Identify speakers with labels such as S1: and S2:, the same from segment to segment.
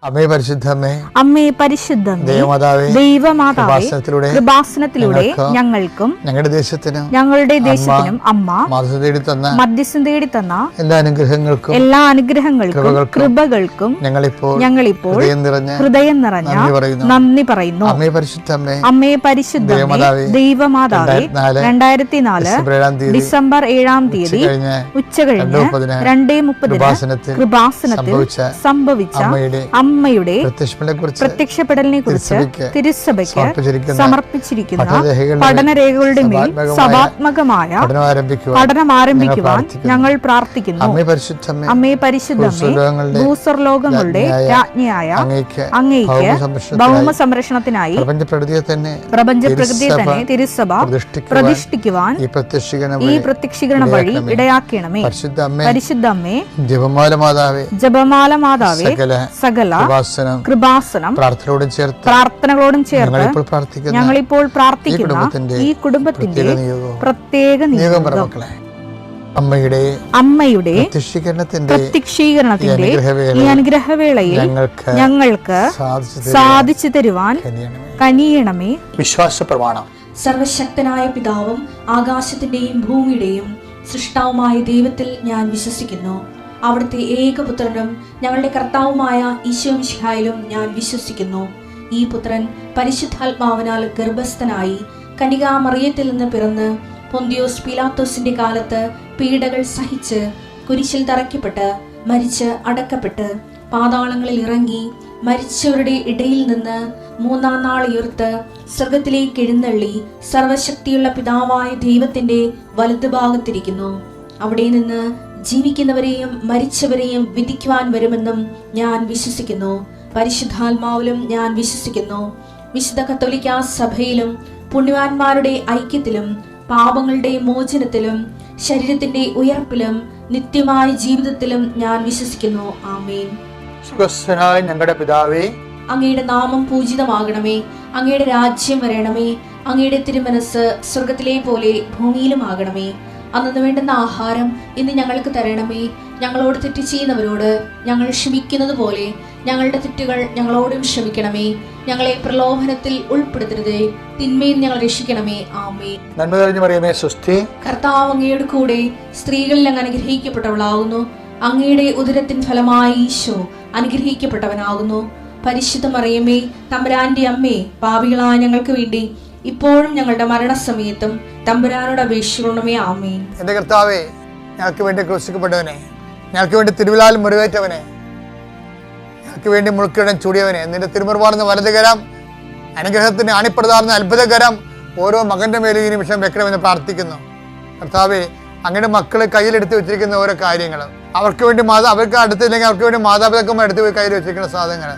S1: അമ്മേ പരിശുദ്ധമേ,
S2: അമ്മേ പരിശുദ്ധമേ, ദൈവമാതാവേ, കൃപാസനത്തിലൂടെ ഞങ്ങൾക്കും ഞങ്ങളുടെ ദേശത്തിനും അമ്മ മധ്യസ്ഥം തേടി തന്ന എല്ലാ അനുഗ്രഹങ്ങൾക്കും കൃപകൾക്കും ഞങ്ങളിപ്പോൾ ഹൃദയം നിറഞ്ഞ നന്ദി പറയുന്നു. അമ്മേ പരിശുദ്ധമേ, ദൈവമാതാവേ, 2004 ഡിസംബർ 7-ാം തീയതി ഉച്ചകഴിഞ്ഞ് 2:30 കൃപാസനത്തിൽ സംഭവിച്ച അമ്മയുടെ പ്രത്യക്ഷപ്പെടലിനെ കുറിച്ച് തിരുസഭയ്ക്ക് സമർപ്പിച്ചിരിക്കുന്ന പഠനരേഖകളുടെ മേൽ സഭാത്മകമായ പഠനം ആരംഭിക്കുവാൻ ഞങ്ങൾ പ്രാർത്ഥിക്കുന്നു. അമ്മേ പരിശുദ്ധമേ, ഭൂസ്വർലോകങ്ങളുടെ രാജ്ഞിയായ അങ്ങേയ്ക്ക് ഭൗമ സംരക്ഷണത്തിനായി പ്രപഞ്ചപ്രകൃതിയെ തന്നെ തിരുസഭ പ്രതിഷ്ഠിക്കുവാൻ ഈ പ്രത്യക്ഷീകരണ വഴി ഇടയാക്കണമേ. പരിശുദ്ധമ്മേ, ജപമാല മാതാവേ, സകല കൃപാസനം പ്രാർത്ഥനകളോടും ചേർത്ത് ഞങ്ങളിപ്പോൾ പ്രാർത്ഥിക്കുന്ന ഈ കുടുംബത്തിന്റെ പ്രത്യേക നിയോഗം അമ്മയുടെ പ്രത്യക്ഷീകരണത്തിന്റെ ഈ അനുഗ്രഹവേളയിൽ ഞങ്ങൾക്ക് സാധിച്ചു തരുവാൻ കനിയണമേ.
S1: വിശ്വാസ പ്രമാണം.
S3: സർവശക്തനായ പിതാവും ആകാശത്തിന്റെയും ഭൂമിയുടെയും സൃഷ്ടാവുമായ ദൈവത്തിൽ ഞാൻ വിശ്വസിക്കുന്നു. അവിടുത്തെ ഏകപുത്രനും ഞങ്ങളുടെ കർത്താവുമായ ഈശോ മിശിഹായിലും ഞാൻ വിശ്വസിക്കുന്നു. ഈ പുത്രൻ പരിശുദ്ധാത്മാവിനാൽ ഗർഭസ്ഥനായി കന്യകാമറിയത്തിൽ നിന്ന് പിറന്ന് പൊന്തിയോസ് പീലാത്തോസിന്റെ കാലത്ത് പീഡകൾ സഹിച്ച് കുരിശിൽ തറയ്ക്കപ്പെട്ട് മരിച്ച് അടക്കപ്പെട്ട് പാതാളങ്ങളിൽ ഇറങ്ങി മരിച്ചവരുടെ ഇടയിൽ നിന്ന് 3-ാം നാൾ ഉയർത്ത് സ്വർഗത്തിലേക്ക് എഴുന്നള്ളി സർവശക്തിയുള്ള പിതാവായ ദൈവത്തിന്റെ വലതുഭാഗത്തിരിക്കുന്നു. അവിടെ നിന്ന് ജീവിക്കുന്നവരെയും മരിച്ചവരെയും വിധിക്കുവാൻ വരുമെന്നും ഞാൻ വിശ്വസിക്കുന്നു. പരിശുദ്ധാത്മാവിലും ഞാൻ വിശ്വസിക്കുന്നു. വിശുദ്ധ കത്തോലിക്കാ സഭയിലും പുണ്യവാന്മാരുടെ ഐക്യത്തിലും പാപങ്ങളുടെ മോചനത്തിലും ശരീരത്തിന്റെ ഉയർപ്പിലും നിത്യമായ ജീവിതത്തിലും ഞാൻ വിശ്വസിക്കുന്നു. ആമേൻ.
S1: ഞങ്ങളുടെ പിതാവേ,
S3: അങ്ങയുടെ നാമം പൂജിതമാകണമേ. അങ്ങയുടെ രാജ്യം വരണമേ. അങ്ങയുടെ തിരുമനസ് സ്വർഗത്തിലെ പോലെ ഭൂമിയിലും ആകണമേ. അന്നു വേണ്ടുന്ന ആഹാരം ഇന്ന് ഞങ്ങൾക്ക് തരണമേ. ഞങ്ങളോട് തെറ്റ് ചെയ്യുന്നവരോട് ഞങ്ങൾ ക്ഷമിക്കുന്നത് പോലെ ഞങ്ങളുടെ തെറ്റുകൾ ഞങ്ങളോടും ക്ഷമിക്കണമേ. ഞങ്ങളെ പ്രലോഭനത്തിൽ ഉൾപ്പെടുത്തരുതേ, തിന്മയിൽ ഞങ്ങൾ രക്ഷിക്കണമേ. ആമേൻ.
S1: നന്മ നിറഞ്ഞ മറിയമേ, സ്വസ്തി.
S3: കർത്താവ് അങ്ങയുടെ കൂടെ സ്ത്രീകളിൽ അങ്ങ് അനുഗ്രഹിക്കപ്പെട്ടവളാകുന്നു. അങ്ങയുടെ ഉദരത്തിൻ ഫലമായി ഈശോ അനുഗ്രഹിക്കപ്പെട്ടവനാകുന്നു. പരിശുദ്ധ മറിയമേ, തമ്പുരാന്റെ അമ്മേ, പാപികളായ ഞങ്ങൾക്ക് വേണ്ടി ഇപ്പോഴും ഞങ്ങളുടെ മരണസമയത്തും തമ്പുരാനോട് അപേക്ഷിക്കണമേ. ആമേൻ.
S1: എന്റെ കർത്താവേ, ഞങ്ങൾക്ക് വേണ്ടി ക്രൂശിക്കപ്പെട്ടവനെ, ഞങ്ങൾക്ക് വേണ്ടി തിരുവിലാൽ മുറിവേറ്റവനെ, ഞങ്ങൾക്ക് വേണ്ടി മുൾക്കിടം ചൂടിയവനെ, നിന്റെ തിരുമുറിവാർന്ന വലതുകരം, അനുഗ്രഹത്തിന് അണിപ്രദാർന്ന അത്ഭുതകരം ഓരോ മകന്റെ മേലും ഈ നിമിഷം വെക്കണമെന്ന് പ്രാർത്ഥിക്കുന്നു. കർത്താവേ, അങ്ങയുടെ മക്കള് കയ്യിലെടുത്ത് വെച്ചിരിക്കുന്ന ഓരോ കാര്യങ്ങൾ, അവർക്ക് വേണ്ടി അവർക്ക് അടുത്തില്ലെങ്കിൽ അവർക്ക് വേണ്ടി മാതാപിതാക്കന്മാർ എടുത്ത് പോയി കയ്യിൽ വെച്ചിരിക്കുന്ന സാധനങ്ങൾ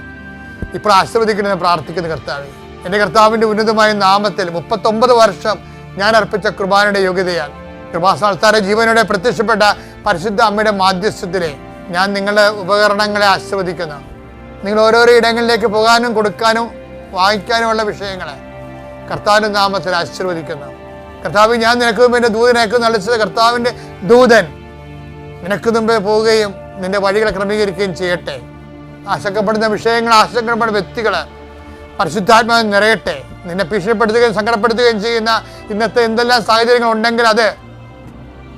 S1: ഇപ്പോൾ ആശീർവദിക്കണമെന്ന് പ്രാർത്ഥിക്കുന്നു. കർത്താവേ, എൻ്റെ കർത്താവിൻ്റെ ഉന്നതമായ നാമത്തിൽ 39 വർഷം ഞാൻ അർപ്പിച്ച കുർബാനയുടെ യോഗ്യതയാൽ കൃപാസ്ഥാന ജീവനോടെ പ്രത്യക്ഷപ്പെട്ട പരിശുദ്ധ അമ്മയുടെ മാധ്യസ്ഥത്തിലെ ഞാൻ നിങ്ങളുടെ ഉപകരണങ്ങളെ ആശീർവദിക്കുന്നു. നിങ്ങൾ ഓരോരോ ഇടങ്ങളിലേക്ക് പോകാനും കൊടുക്കാനും വായിക്കാനുമുള്ള വിഷയങ്ങളെ കർത്താവിൻ്റെ നാമത്തിൽ ആശീർവദിക്കുന്നു. കർത്താവ്, ഞാൻ നിനക്ക് മുമ്പ് എൻ്റെ ദൂതനേക്ക് നളിച്ചത് കർത്താവിൻ്റെ ദൂതൻ നിനക്ക് മുമ്പേ പോവുകയും നിന്റെ വഴികളെ ക്രമീകരിക്കുകയും ചെയ്യട്ടെ. ആശങ്കപ്പെടുന്ന വിഷയങ്ങൾ, ആശങ്കപ്പെടുന്ന വ്യക്തികൾ പരിശുദ്ധാത്മാവ് നിറയട്ടെ. നിന്നെ ഭീഷണിപ്പെടുത്തുകയും സങ്കടപ്പെടുത്തുകയും ചെയ്യുന്ന ഇന്നത്തെ എന്തെല്ലാം സാഹചര്യങ്ങൾ ഉണ്ടെങ്കിൽ അത്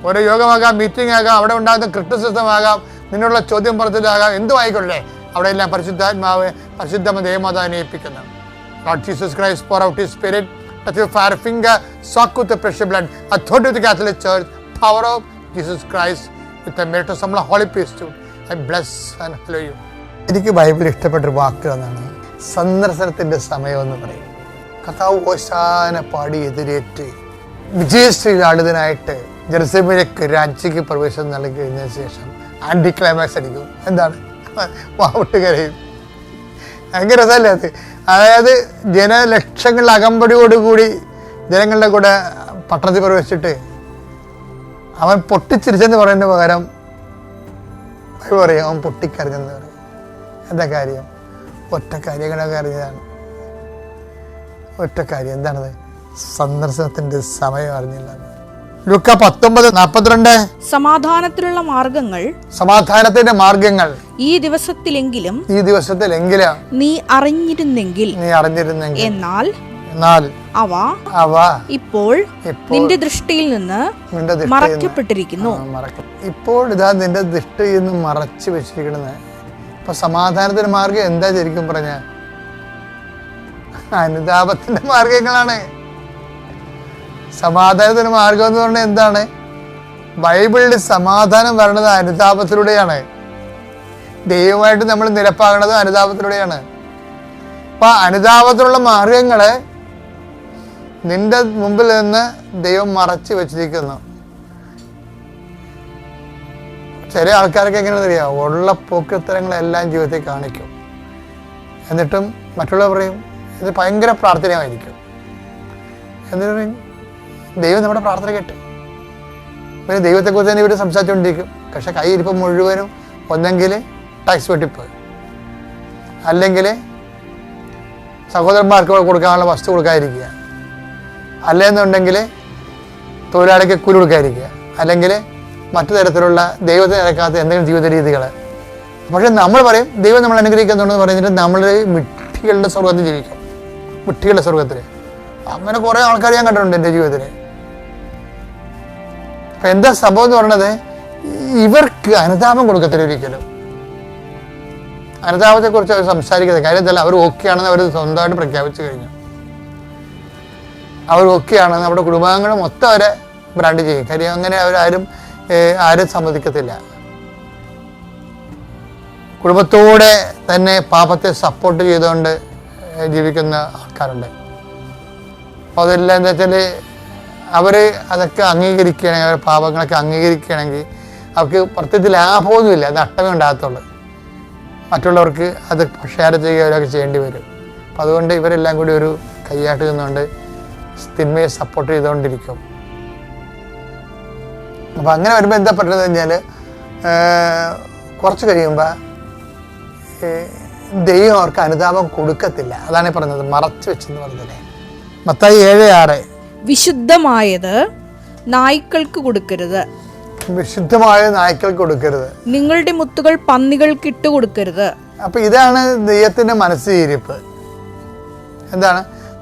S1: ഓരോ യോഗമാകാം, മീറ്റിംഗ് ആകാം, അവിടെ ഉണ്ടാകുന്ന ക്രിറ്റിസിസം ആകാം, നിന്നുള്ള ചോദ്യം പറച്ചിലാകാം, എന്തും ആയിക്കൊള്ളേ, അവിടെയെല്ലാം പരിശുദ്ധാത്മാവ് പരിശുദ്ധമ്മ ദേവമാതാവിനെ ഏൽപ്പിക്കുന്നു. Lord Jesus Christ, pour out His Spirit, touch your fire finger, soak with the precious blood, authority of the Catholic Church, power of Jesus Christ, with the merit of some Holy Priesthood, I bless and hallow you. എനിക്ക് ബൈബിളിൽ ഇഷ്ടപ്പെട്ടൊരു വാക്ക് എന്നാണ് സന്ദർശനത്തിൻ്റെ സമയം എന്ന് പറയും. കർത്താവ് ഓശാന പാടി എതിരേറ്റ് വിജയശ്രീലാളിതനായിട്ട് ജെറുസലേമിലേക്ക് രാജ്യക്ക് പ്രവേശനം നൽകി കഴിഞ്ഞതിന് ശേഷം ആന്റി ക്ലൈമാക്സ് അടിക്കും. എന്താണ്? വാവിട്ട് കരയും. ഭയങ്കര രസമല്ലേ അത്? അതായത് ജനലക്ഷങ്ങളുടെ അകമ്പടിയോടുകൂടി ജനങ്ങളുടെ കൂടെ പട്ടണത്തിൽ പ്രവേശിച്ചിട്ട് അവൻ പൊട്ടിച്ചിരിച്ചെന്ന് പറയുന്നതിന് പകരം പറയും അവൻ പൊട്ടിക്കരഞ്ഞെന്ന് പറയും. എന്താ കാര്യം? ഒറ്റ കാര്യങ്ങളൊക്കെ അറിഞ്ഞതാണ്. ഒറ്റ കാര്യം എന്താണത്? സന്ദർശനത്തിൻ്റെ സമയം അറിഞ്ഞില്ല. ലൂക്ക 19:42.
S2: സമാധാനത്തിനുള്ള മാർഗങ്ങൾ,
S1: സമാധാനത്തിന്റെ മാർഗങ്ങൾ
S2: ഈ ദിവസത്തിലെങ്കിലും നീ അറിഞ്ഞിരുന്നെങ്കിൽ എന്നാൽ അവ ഇപ്പോൾ നിന്റെ ദൃഷ്ടിയിൽ നിന്ന് മറയ്ക്കപ്പെട്ടിരിക്കുന്നു.
S1: ഇപ്പോൾ ഇതാ നിന്റെ ദൃഷ്ടിയിൽ നിന്ന് മറച്ചു വെച്ചിരിക്കുന്നത്. ഇപ്പൊ സമാധാനത്തിന്റെ മാർഗം എന്താ ശരിക്കും പറഞ്ഞ? അനുതാപത്തിന്റെ മാർഗങ്ങളാണ്. സമാധാനത്തിന്റെ മാർഗം എന്ന് പറഞ്ഞാൽ എന്താണ്? ബൈബിളിൽ സമാധാനം വരണത് അനുതാപത്തിലൂടെയാണ്. ദൈവമായിട്ട് നമ്മൾ നിരപ്പാകണത് അനുതാപത്തിലൂടെയാണ്. അപ്പൊ അനുതാപത്തിലുള്ള മാർഗങ്ങള് നിന്റെ മുമ്പിൽ നിന്ന് ദൈവം മറച്ചു വെച്ചിരിക്കുന്നു. ചില ആൾക്കാർക്ക് എങ്ങനെയാണെന്ന് അറിയാം, ഉള്ള പോക്കൃത്തരങ്ങളെല്ലാം ജീവിതത്തിൽ കാണിക്കും. എന്നിട്ടും മറ്റുള്ളവർ പറയും ഇത് ഭയങ്കര പ്രാർത്ഥനയായിരിക്കും. എന്നിട്ട് പറയും ദൈവം നമ്മുടെ പ്രാർത്ഥന കേട്ട്. പിന്നെ ദൈവത്തെക്കുറിച്ച് തന്നെ ഇവർ സംസാരിച്ചുകൊണ്ടിരിക്കും. പക്ഷെ കയ്യിരിപ്പം മുഴുവനും ഒന്നെങ്കിൽ ടാക്സ് വെട്ടിപ്പ്, അല്ലെങ്കിൽ സഹോദരന്മാർക്ക് കൊടുക്കാനുള്ള വസ്തു കൊടുക്കാതിരിക്കുക, അല്ലെന്നുണ്ടെങ്കിൽ തൊഴിലാളിക്ക് കൂലി കൊടുക്കാതിരിക്കുക, അല്ലെങ്കിൽ മറ്റു തരത്തിലുള്ള ദൈവത്തിന് നിരക്കാത്ത എന്തെങ്കിലും ജീവിത രീതികൾ. പക്ഷെ നമ്മൾ പറയും ദൈവം നമ്മൾ അനുഗ്രഹിക്കുന്നുണ്ടെന്ന് പറഞ്ഞിട്ട് നമ്മൾ വിഡ്ഢികളുടെ സ്വർഗത്തിൽ ജീവിക്കും. വിഡ്ഢികളുടെ സ്വർഗത്തിൽ അങ്ങനെ കുറേ ആൾക്കാർ ഞാൻ കണ്ടിട്ടുണ്ട് എൻ്റെ ജീവിതത്തിൽ. അപ്പം എന്താ സംഭവം എന്ന് പറയുന്നത്, ഇവർക്ക് അനുതാപം കൊടുക്കത്തില്ല ഒരിക്കലും. അനുതാപത്തെക്കുറിച്ച് അവർ സംസാരിക്കുന്നത് കാര്യത്തില്ല. അവർ ഓക്കെയാണെന്ന് അവർ സ്വന്തമായിട്ട് പ്രഖ്യാപിച്ചു കഴിഞ്ഞു. അവർ ഓക്കെയാണെന്ന് നമ്മുടെ കുടുംബാംഗങ്ങൾ മൊത്തം അവരെ ബ്രാൻഡ് ചെയ്യും. കാര്യം അങ്ങനെ അവരാരും സമ്മതിക്കത്തില്ല. കുടുംബത്തോടെ തന്നെ പാപത്തെ സപ്പോർട്ട് ചെയ്തുകൊണ്ട് ജീവിക്കുന്ന ആൾക്കാരുണ്ട്. അപ്പോൾ അതെല്ലാം എന്താ വെച്ചാൽ അവർ അതൊക്കെ അംഗീകരിക്കുകയാണെങ്കിൽ, അവരുടെ പാപങ്ങളൊക്കെ അംഗീകരിക്കുകയാണെങ്കിൽ അവർക്ക് പ്രത്യേകിച്ച് ലാഭമൊന്നുമില്ല, നഷ്ടമേ ഉണ്ടാകത്തുള്ളൂ. മറ്റുള്ളവർക്ക് അത് ഷെയർ ചെയ്യുകയൊക്കെ ചെയ്യേണ്ടി വരും. അപ്പം അതുകൊണ്ട് ഇവരെല്ലാം കൂടി ഒരു കൈയാട്ട് നിന്നുകൊണ്ട് തിന്മയെ സപ്പോർട്ട് ചെയ്തുകൊണ്ടിരിക്കും. അപ്പം അങ്ങനെ വരുമ്പോൾ എന്താ പറ്റുന്നത് കഴിഞ്ഞാൽ കുറച്ച് കഴിയുമ്പോൾ ദൈവം അവർക്ക് അനുതാപം കൊടുക്കത്തില്ല. അതാണ് പറഞ്ഞത് മറച്ചു വെച്ചെന്ന് പറഞ്ഞത്. മത്തായി 7:6
S2: വിശുദ്ധമായത് നായ്ക്കൾക്ക് കൊടുക്കരുത്,
S1: വിശുദ്ധമായ നായ്ക്കൾക്ക് കൊടുക്കരുത്,
S2: നിങ്ങളുടെ മുത്തുകൾ പന്നികൾക്ക് ഇട്ട് കൊടുക്കരുത്.
S1: അപ്പൊ ഇതാണ് ദൈവത്തിന്റെ മനസ്സിരിപ്പ്. എന്താണ്?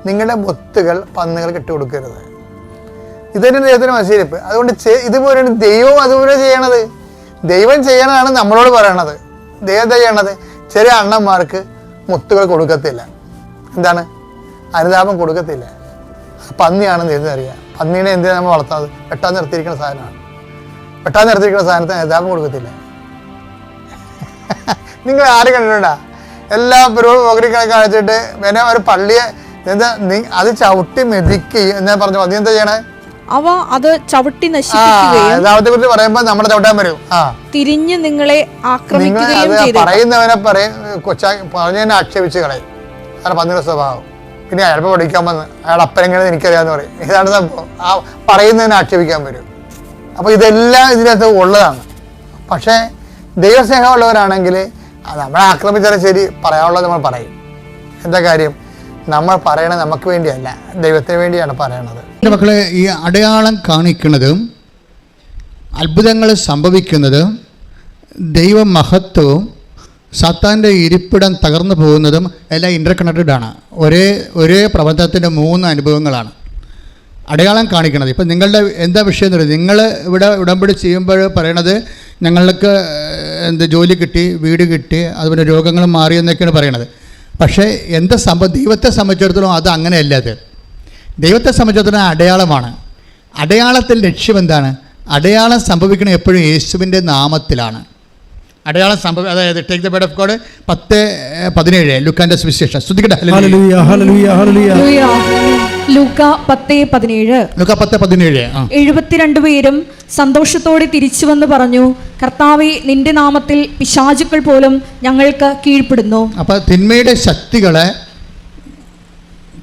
S1: നിങ്ങളുടെ മുത്തുകൾ പന്നികൾക്ക് ഇട്ട് കൊടുക്കരുത്. ഇതന്നെ ദൈവത്തിന്റെ മനസ്സിരിപ്പ്. അതുകൊണ്ട് ഇതുപോലെയാണ് ദൈവം അതുപോലെ ചെയ്യണത്. ദൈവം ചെയ്യണതാണ് നമ്മളോട് പറയണത്. ദൈവം ചെയ്യണത് ചെറിയ അണ്ണന്മാർക്ക് മുത്തുകൾ കൊടുക്കത്തില്ല. എന്താണ്? അനുതാപം കൊടുക്കത്തില്ല. പന്നിയാണെന്ന് എഴുതറിയാം. പന്നീനെ എന്തിനാണ് നമ്മൾ വളർത്താത്? വെട്ടാൻ നിർത്തിയിരിക്കുന്ന സാധനമാണ്. വെട്ടാൻ നിർത്തിയിരിക്കുന്ന സാധനത്തിന് അനുതാപം കൊടുക്കത്തില്ല. നിങ്ങൾ ആരും കണ്ടിട്ടുണ്ടാ? എല്ലാ പുരോഗതികളെ കാണിച്ചിട്ട് പിന്നെ ഒരു പള്ളിയെ എന്താ അത് ചവിട്ടി മെതിക്കുകയും എന്നാ പറഞ്ഞു. നീ എന്താ ചെയ്യണേ?
S2: അവ അത് ചവിട്ടി നശിപ്പിക്കുകയും
S1: യഥാർത്ഥത്തെ കുറിച്ച് പറയുമ്പോ നമ്മുടെ ചവിട്ടാൻ വരും.
S2: തിരിഞ്ഞ് നിങ്ങളെ ആക്രമിക്കുകയും ചെയ്തു.
S1: പറയുന്നവനെ പറഞ്ഞതിനെ ആക്ഷേപിച്ച് കളയും. അതാണ് പന്നിയുടെ സ്വഭാവം. പിന്നെ അയാളിപ്പോൾ പഠിക്കാൻ വന്ന് അയാൾ അപ്പനെങ്ങനെ എനിക്കറിയാമെന്ന് പറയും. ഇതാണ് സംഭവം. ആ പറയുന്നതിനെ ആക്ഷേപിക്കാൻ വരും. അപ്പോൾ ഇതെല്ലാം ഇതിനകത്ത് ഉള്ളതാണ്. പക്ഷേ ദൈവസ്നേഹമുള്ളവരാണെങ്കിൽ നമ്മളെ ആക്രമിച്ചാലും ശരി, പറയാനുള്ളത് നമ്മൾ പറയും. എന്താ കാര്യം? നമ്മൾ പറയണത് നമുക്ക് വേണ്ടിയല്ല, ദൈവത്തിന് വേണ്ടിയാണ് പറയണത്.
S4: മക്കളെ, ഈ അടയാളം കാണിക്കുന്നതും അത്ഭുതങ്ങൾ സംഭവിക്കുന്നതും ദൈവമഹത്വവും സാത്താൻ്റെ ഇരിപ്പിടം തകർന്നു പോകുന്നതും എല്ലാം ഇൻ്റർ കണക്റ്റഡ് ആണ്. ഒരേ പ്രബന്ധത്തിൻ്റെ 3 അനുഭവങ്ങളാണ് അടയാളം കാണിക്കുന്നത്. ഇപ്പം നിങ്ങളുടെ എന്താ വിഷയം എന്ന് പറയുന്നത്, നിങ്ങൾ ഇവിടെ ഉടമ്പടി ചെയ്യുമ്പോൾ പറയണത് ഞങ്ങൾക്ക് ജോലി കിട്ടി, വീട് കിട്ടി, അതുപോലെ രോഗങ്ങൾ മാറി എന്നൊക്കെയാണ് പറയണത്. പക്ഷേ എന്താ സംഭവം? ദൈവത്തെ സംബന്ധിച്ചിടത്തോളം അത് അങ്ങനെയല്ല. അത് ദൈവത്തെ സംബന്ധിച്ചിടത്തോളം അടയാളമാണ്. അടയാളത്തിൻ്റെ ലക്ഷ്യം എന്താണ്? അടയാളം സംഭവിക്കുന്നത് എപ്പോഴും യേശുവിൻ്റെ നാമത്തിലാണ്. അടയാളം അതായത് take the word of God 10:17 ലൂക്കാന്റെ സുവിശേഷം. സ്തുതിക്കട്ടെ.
S3: ലൂക്ക 10:17
S2: 72 പേരും സന്തോഷത്തോടെ തിരിച്ചു വന്ന് പറഞ്ഞു, കർത്താവേ, നിന്റെ നാമത്തിൽ പിശാചുക്കൾ പോലും ഞങ്ങൾക്ക് കീഴ്പ്പെടുന്നു.
S4: അപ്പൊ തിന്മയുടെ ശക്തികളെ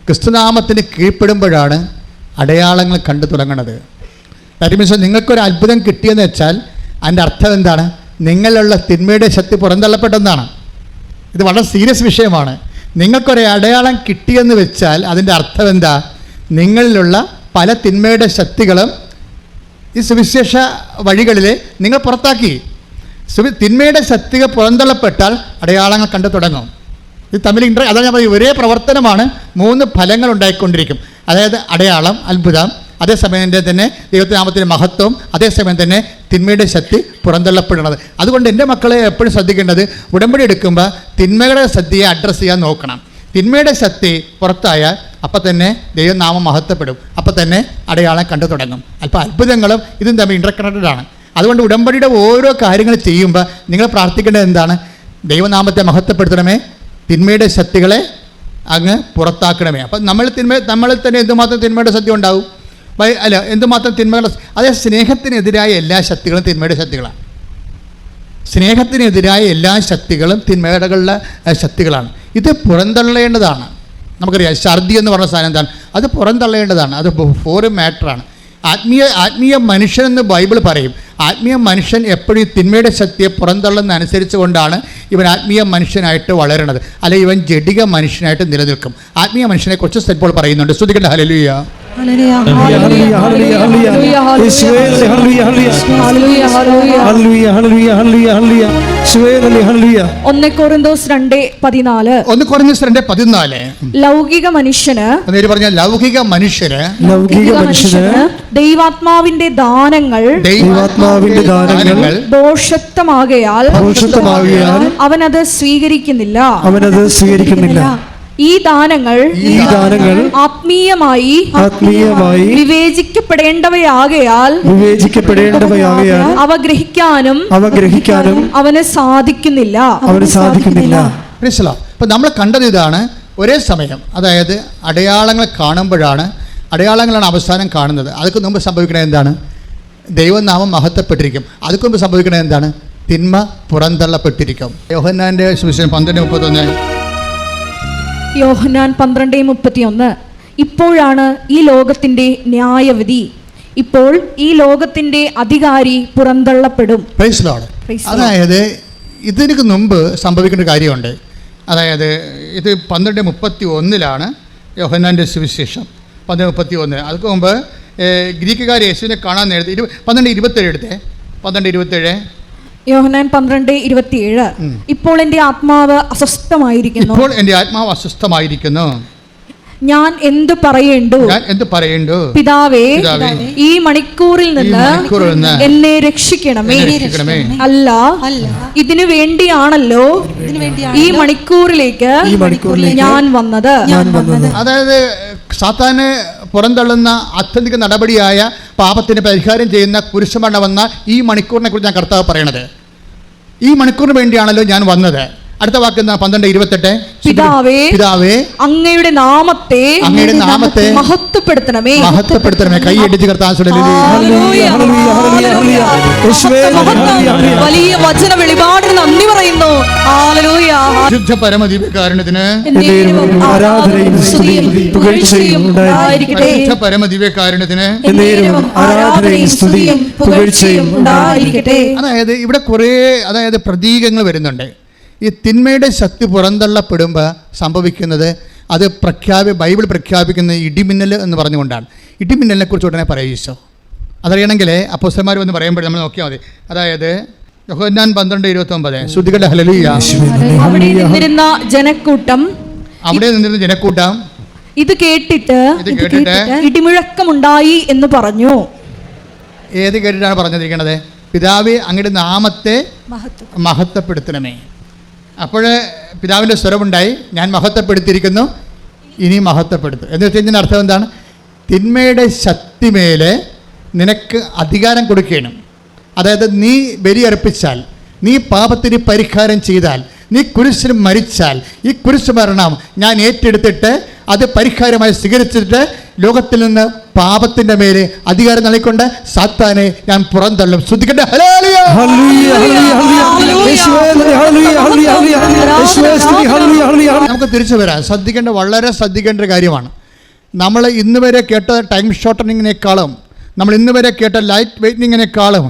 S4: ക്രിസ്തുനാമത്തിന് കീഴ്പ്പെടുമ്പോഴാണ് അടയാളങ്ങൾ കണ്ടു തുടങ്ങുന്നത്. ദാറ്റ് മീൻസ് നിങ്ങൾക്കൊരു അത്ഭുതം കിട്ടിയെന്ന് വെച്ചാൽ അതിൻ്റെ അർത്ഥം എന്താണ്? നിങ്ങളിലുള്ള തിന്മയുടെ ശക്തി പുറന്തള്ളപ്പെട്ടെന്നാണ്. ഇത് വളരെ സീരിയസ് വിഷയമാണ്. നിങ്ങൾക്കൊരു അടയാളം കിട്ടിയെന്ന് വെച്ചാൽ അതിൻ്റെ അർത്ഥം എന്താ? നിങ്ങളിലുള്ള പല തിന്മയുടെ ശക്തികളും ഈ സുവിശേഷ വഴികളിൽ നിങ്ങൾ പുറത്താക്കി. തിന്മയുടെ ശക്തികൾ പുറന്തള്ളപ്പെട്ടാൽ അടയാളങ്ങൾ കണ്ടു തുടങ്ങും. ഇത് തമ്മിൽ അതാണ് ഞാൻ പറയുന്നത്, ഒരേ പ്രവർത്തനമാണ്, 3 ഫലങ്ങൾ ഉണ്ടായിക്കൊണ്ടിരിക്കും. അതായത് അടയാളം, അത്ഭുതം, അതേസമയം തന്നെ ദൈവത്തിൻ്റെ നാമത്തിൻ്റെ മഹത്വം, അതേസമയം തന്നെ തിന്മയുടെ ശക്തി പുറന്തള്ളപ്പെടുന്നത്. അതുകൊണ്ട് എൻ്റെ മക്കളെ എപ്പോഴും ശ്രദ്ധിക്കേണ്ടത്, ഉടമ്പടി എടുക്കുമ്പോൾ തിന്മയുടെ ശക്തിയെ അഡ്രസ്സ് ചെയ്യാൻ നോക്കണം. തിന്മയുടെ ശക്തി പുറത്തായാൽ അപ്പം തന്നെ ദൈവനാമം മഹത്വപ്പെടും, അപ്പം തന്നെ അടയാളം കണ്ടു തുടങ്ങും. അല്പം അത്ഭുതങ്ങളും ഇതും തമ്മിൽ ഇൻ്റർകണക്റ്റഡ് ആണ്. അതുകൊണ്ട് ഉടമ്പടിയുടെ ഓരോ കാര്യങ്ങൾ ചെയ്യുമ്പോൾ നിങ്ങൾ പ്രാർത്ഥിക്കേണ്ടത് എന്താണ്? ദൈവനാമത്തെ മഹത്വപ്പെടുത്തണമേ, തിന്മയുടെ ശക്തികളെ അങ്ങ് പുറത്താക്കണമേ. അപ്പം നമ്മളിൽ തന്നെ എന്തുമാത്രം തിന്മയുടെ ശക്തി ഉണ്ടാവും? അല്ല, എന്തുമാത്രം തിന്മകളുടെ, അതേ സ്നേഹത്തിനെതിരായ എല്ലാ ശക്തികളും തിന്മയുടെ ശക്തികളാണ്. സ്നേഹത്തിനെതിരായ എല്ലാ ശക്തികളും തിന്മകളുടെ ശക്തികളാണ്. ഇത് പുറന്തള്ളേണ്ടതാണ്. നമുക്കറിയാം, ഛർദി എന്ന് പറഞ്ഞ സാധനം എന്താണ്? അത് പുറന്തള്ളേണ്ടതാണ്. അത് ഫോറിൻ മാറ്ററാണ്. ആത്മീയ മനുഷ്യനെന്ന് ബൈബിൾ പറയും. ആത്മീയ മനുഷ്യൻ എപ്പോഴും തിന്മയുടെ ശക്തിയെ പുറന്തള്ളുന്ന അനുസരിച്ച് കൊണ്ടാണ് ഇവൻ ആത്മീയ മനുഷ്യനായിട്ട് വളരണത്. അല്ലെങ്കിൽ ഇവൻ ജഡിക മനുഷ്യനായിട്ട് നിലനിൽക്കും. ആത്മീയ മനുഷ്യനെ കുറിച്ച് ഇപ്പോൾ പറയുന്നുണ്ട്. ശ്രുതികണ്ട ഹല്ലേലൂയ.
S2: Korinthos 2:14 ലൗകിക മനുഷ്യന് ദൈവാത്മാവിന്റെ ദാനങ്ങൾ ദോഷത്വമാകയാൽ അവനത് സ്വീകരിക്കുന്നില്ല. ഈ ദാനങ്ങൾ ആത്മീയമായി വിവേചിക്കപ്പെടേണ്ടവയാകയാൽ അവ ഗ്രഹിക്കാനും അവന് സാധിക്കുന്നില്ല.
S4: അപ്പോൾ നമ്മൾ കണ്ടത് ഇതാണ്. ഒരേ സമയം, അതായത് അടയാളങ്ങൾ കാണുമ്പോഴാണ്, അടയാളങ്ങളാണ് അവസാനം കാണുന്നത്. അതൊക്കെ മുമ്പ് സംഭവിക്കണത് എന്താണ്? ദൈവനാമം മഹത്വപ്പെട്ടിരിക്കും. അതൊക്കെ മുമ്പ് സംഭവിക്കണത് എന്താണ്? തിന്മ പുറന്തള്ളപ്പെട്ടിരിക്കും. യോഹന്നാന്റെ സുവിശേഷം 12:31.
S2: യോഹന്നാൻ 12:31. ഇപ്പോഴാണ് ഈ ലോകത്തിന്റെ ന്യായവിധി. ഇപ്പോൾ ഈ ലോകത്തിന്റെ അധികാരി പുറന്തള്ളപ്പെടും.
S4: അതായത് ഇതിനു മുമ്പ് സംഭവിക്കേണ്ട കാര്യമുണ്ട്. അതായത് ഇത് 12:31 യോഹന്നാന്റെ സുവിശേഷം 12:31. അതിന് മുമ്പ് ഗ്രീക്കുകാർ യേശുവിനെ കാണാൻ നേരത്തെ 12:27 എടുത്തേ. 12:27.
S2: യോഹന്നാൻ 12:27. ഇപ്പോൾ എൻ്റെ ആത്മാവ് അസ്വസ്ഥമായിരിക്കുന്നു. ഞാൻ എന്ത് പറയേണ്ടു? പിതാവേ, ഈ മണിക്കൂറിൽ നിന്ന് എന്നെ രക്ഷിക്കണമേ. അല്ല, ഇതിനു വേണ്ടിയാണല്ലോ ഈ മണിക്കൂറിലേക്ക് ഞാൻ വന്നത്.
S4: അതായത് സാത്താനെ പുറന്തള്ളുന്ന ആത്യന്തിക നടപടിയായ പാപത്തിന് പരിഹാരം ചെയ്യുന്ന കുരിശുമരണം വന്ന ഈ മണിക്കൂറിനെ കുറിച്ച് ഞാൻ കർത്താവ് പറയണത്. ഈ മണിക്കൂറിന് വേണ്ടിയാണല്ലോ ഞാൻ വന്നത്. അടുത്ത വാക്ക് 12:28. പിതാവേ, അങ്ങയുടെ നാമത്തെ മഹത്വപ്പെടുത്തണമേ. കൈയടിച്ച് കർത്താവ്
S2: വലിയ വചന വെളിപാടിന് നന്ദി പറയുന്നു.
S4: ശുദ്ധ പരമദിവ്യകാരുണ്യത്തിന് അതായത് ഇവിടെ കുറേ പ്രതീകങ്ങൾ വരുന്നുണ്ട്. ഈ തിന്മയുടെ ശക്തി പുറന്തള്ളപ്പെടുമ്പോൾ സംഭവിക്കുന്നത് അത് ബൈബിൾ പ്രഖ്യാപിക്കുന്ന ഇടിമിന്നൽ എന്ന് പറഞ്ഞുകൊണ്ടാണ്. ഇടിമിന്നലിനെ കുറിച്ച് ഉടനെ പറയിച്ചോ. അതറിയണമെങ്കിൽ അപ്പോസ്തലന്മാർ എന്ന് പറയുമ്പോൾ നമ്മൾ നോക്കിയാൽ മതി. അതായത് യോഹന്നാൻ 12:29. ശ്രുതികളുടെ ഹല്ലേലൂയ.
S2: അവിടെ നിന്നിരുന്ന ജനക്കൂട്ടം ഇത് കേട്ടിട്ട് ഇടിമുഴക്കമുണ്ടായി എന്ന് പറഞ്ഞു.
S4: ഏത് കേട്ടിട്ടാണ് പറഞ്ഞിരിക്കുന്നത്? പിതാവേ, അങ്ങയുടെ നാമത്തെ മഹത്വപ്പെടുത്തണമേ. അപ്പോൾ പിതാവിൻ്റെ സ്വരമുണ്ടായി, ഞാൻ മഹത്വപ്പെടുത്തിയിരിക്കുന്നു, ഇനി മഹത്വപ്പെടുത്തും എന്ന് വെച്ച് കഴിഞ്ഞാൽ അർത്ഥം എന്താണ്? തിന്മയുടെ ശക്തിമേലെ നിനക്ക് അധികാരം കൊടുക്കുകയാണ്. അതായത് നീ ബലിയർപ്പിച്ചാൽ, നീ പാപത്തിന് പരിഹാരം ചെയ്താൽ, നീ കുരിശിന് മരിച്ചാൽ, ഈ കുരിശ് മരണം ഞാൻ ഏറ്റെടുത്തിട്ട് അത് പരിഹാരമായി സ്വീകരിച്ചിട്ട് ലോകത്തിൽ നിന്ന് പാപത്തിന്റെ മേലെ അധികാരം നൽകിക്കൊണ്ട് സാത്താനെ ഞാൻ പുറന്തള്ളും. ശ്രദ്ധിക്കട്ടെ. നമുക്ക് തിരിച്ചു വരാം. വളരെ ശ്രദ്ധിക്കേണ്ട കാര്യമാണ്. നമ്മൾ ഇന്ന് വരെ കേട്ട ടൈം ഷോർട്ടനിങ്ങിനേക്കാളും നമ്മൾ ഇന്ന് വരെ കേട്ട ലൈറ്റ് വെയ്റ്റിങ്ങിനേക്കാളും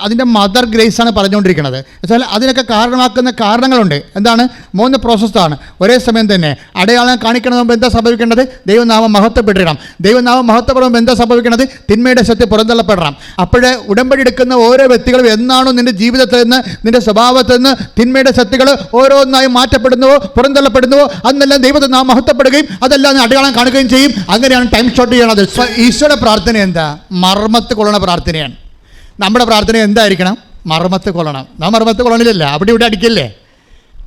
S4: അതിൻ്റെ മദർ ഗ്രേസാണ് പറഞ്ഞുകൊണ്ടിരിക്കുന്നത്. വെച്ചാൽ അതിനൊക്കെ കാരണമാക്കുന്ന കാരണങ്ങളുണ്ട്. എന്താണ്? 3 പ്രോസസ്സാണ്. ഒരേ സമയം തന്നെ അടയാളം കാണിക്കണമെന്ന് മുമ്പ് എന്താ സംഭവിക്കേണ്ടത്? ദൈവനാമം മഹത്വപ്പെട്ടിരണം. ദൈവനാമം മഹത്വപ്പെടുമ്പോൾ എന്താ സംഭവിക്കേണ്ടത്? തിന്മയുടെ ശക്തി പുറന്തള്ളപ്പെടണം. അപ്പോഴേ ഉടമ്പടി എടുക്കുന്ന ഓരോ വ്യക്തികളും എന്നാണോ നിൻ്റെ ജീവിതത്തിൽ നിന്ന്, നിൻ്റെ സ്വഭാവത്തിൽ നിന്ന് തിന്മയുടെ ശക്തികൾ ഓരോന്നായി മാറ്റപ്പെടുന്നുവോ പുറന്തള്ളപ്പെടുന്നുവോ അന്നെല്ലാം ദൈവത്തെ നാം മഹത്വപ്പെടുകയും അതെല്ലാം അടയാളം കാണുകയും ചെയ്യും. അങ്ങനെയാണ് ടൈം ഷോട്ട് ചെയ്യണത്. ഈശോയുടെ പ്രാർത്ഥന എന്താ? മർമ്മത്ത് കൊള്ളണ പ്രാർത്ഥനയാണ്. നമ്മുടെ പ്രാർത്ഥന എന്തായിരിക്കണം? മർമ്മത്ത് കൊള്ളണം. നാം മർമ്മത്ത് കൊള്ളണില്ലല്ല, അവിടെ ഇവിടെ അടിക്കല്ലേ.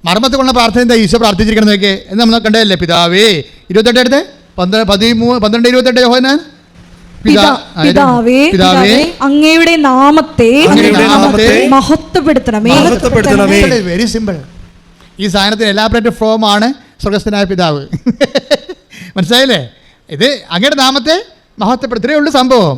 S4: മർമ്മത്ത് കൊള്ളണ പ്രാർത്ഥന എന്താ ഈശോ പ്രാർത്ഥിച്ചിരിക്കണമെന്നൊക്കെ എന്ന് നമ്മൾ കണ്ടതല്ലേ? പിതാവേ 28 എടുത്ത് 12-28 യോഹന്നാൻ.
S2: പിതാവേ അങ്ങയുടെ നാമത്തെ മഹത്വപ്പെടുത്തണമേ.
S4: Very simple. ഈ സാധനത്തിന് എലാബറേറ്റ് ഫോമാണ് സ്വർഗസ്ഥനായ പിതാവ്. മനസ്സിലായില്ലേ? ഇത് അങ്ങയുടെ നാമത്തെ മഹത്വപ്പെടുത്തേ ഉള്ളൂ സംഭവം.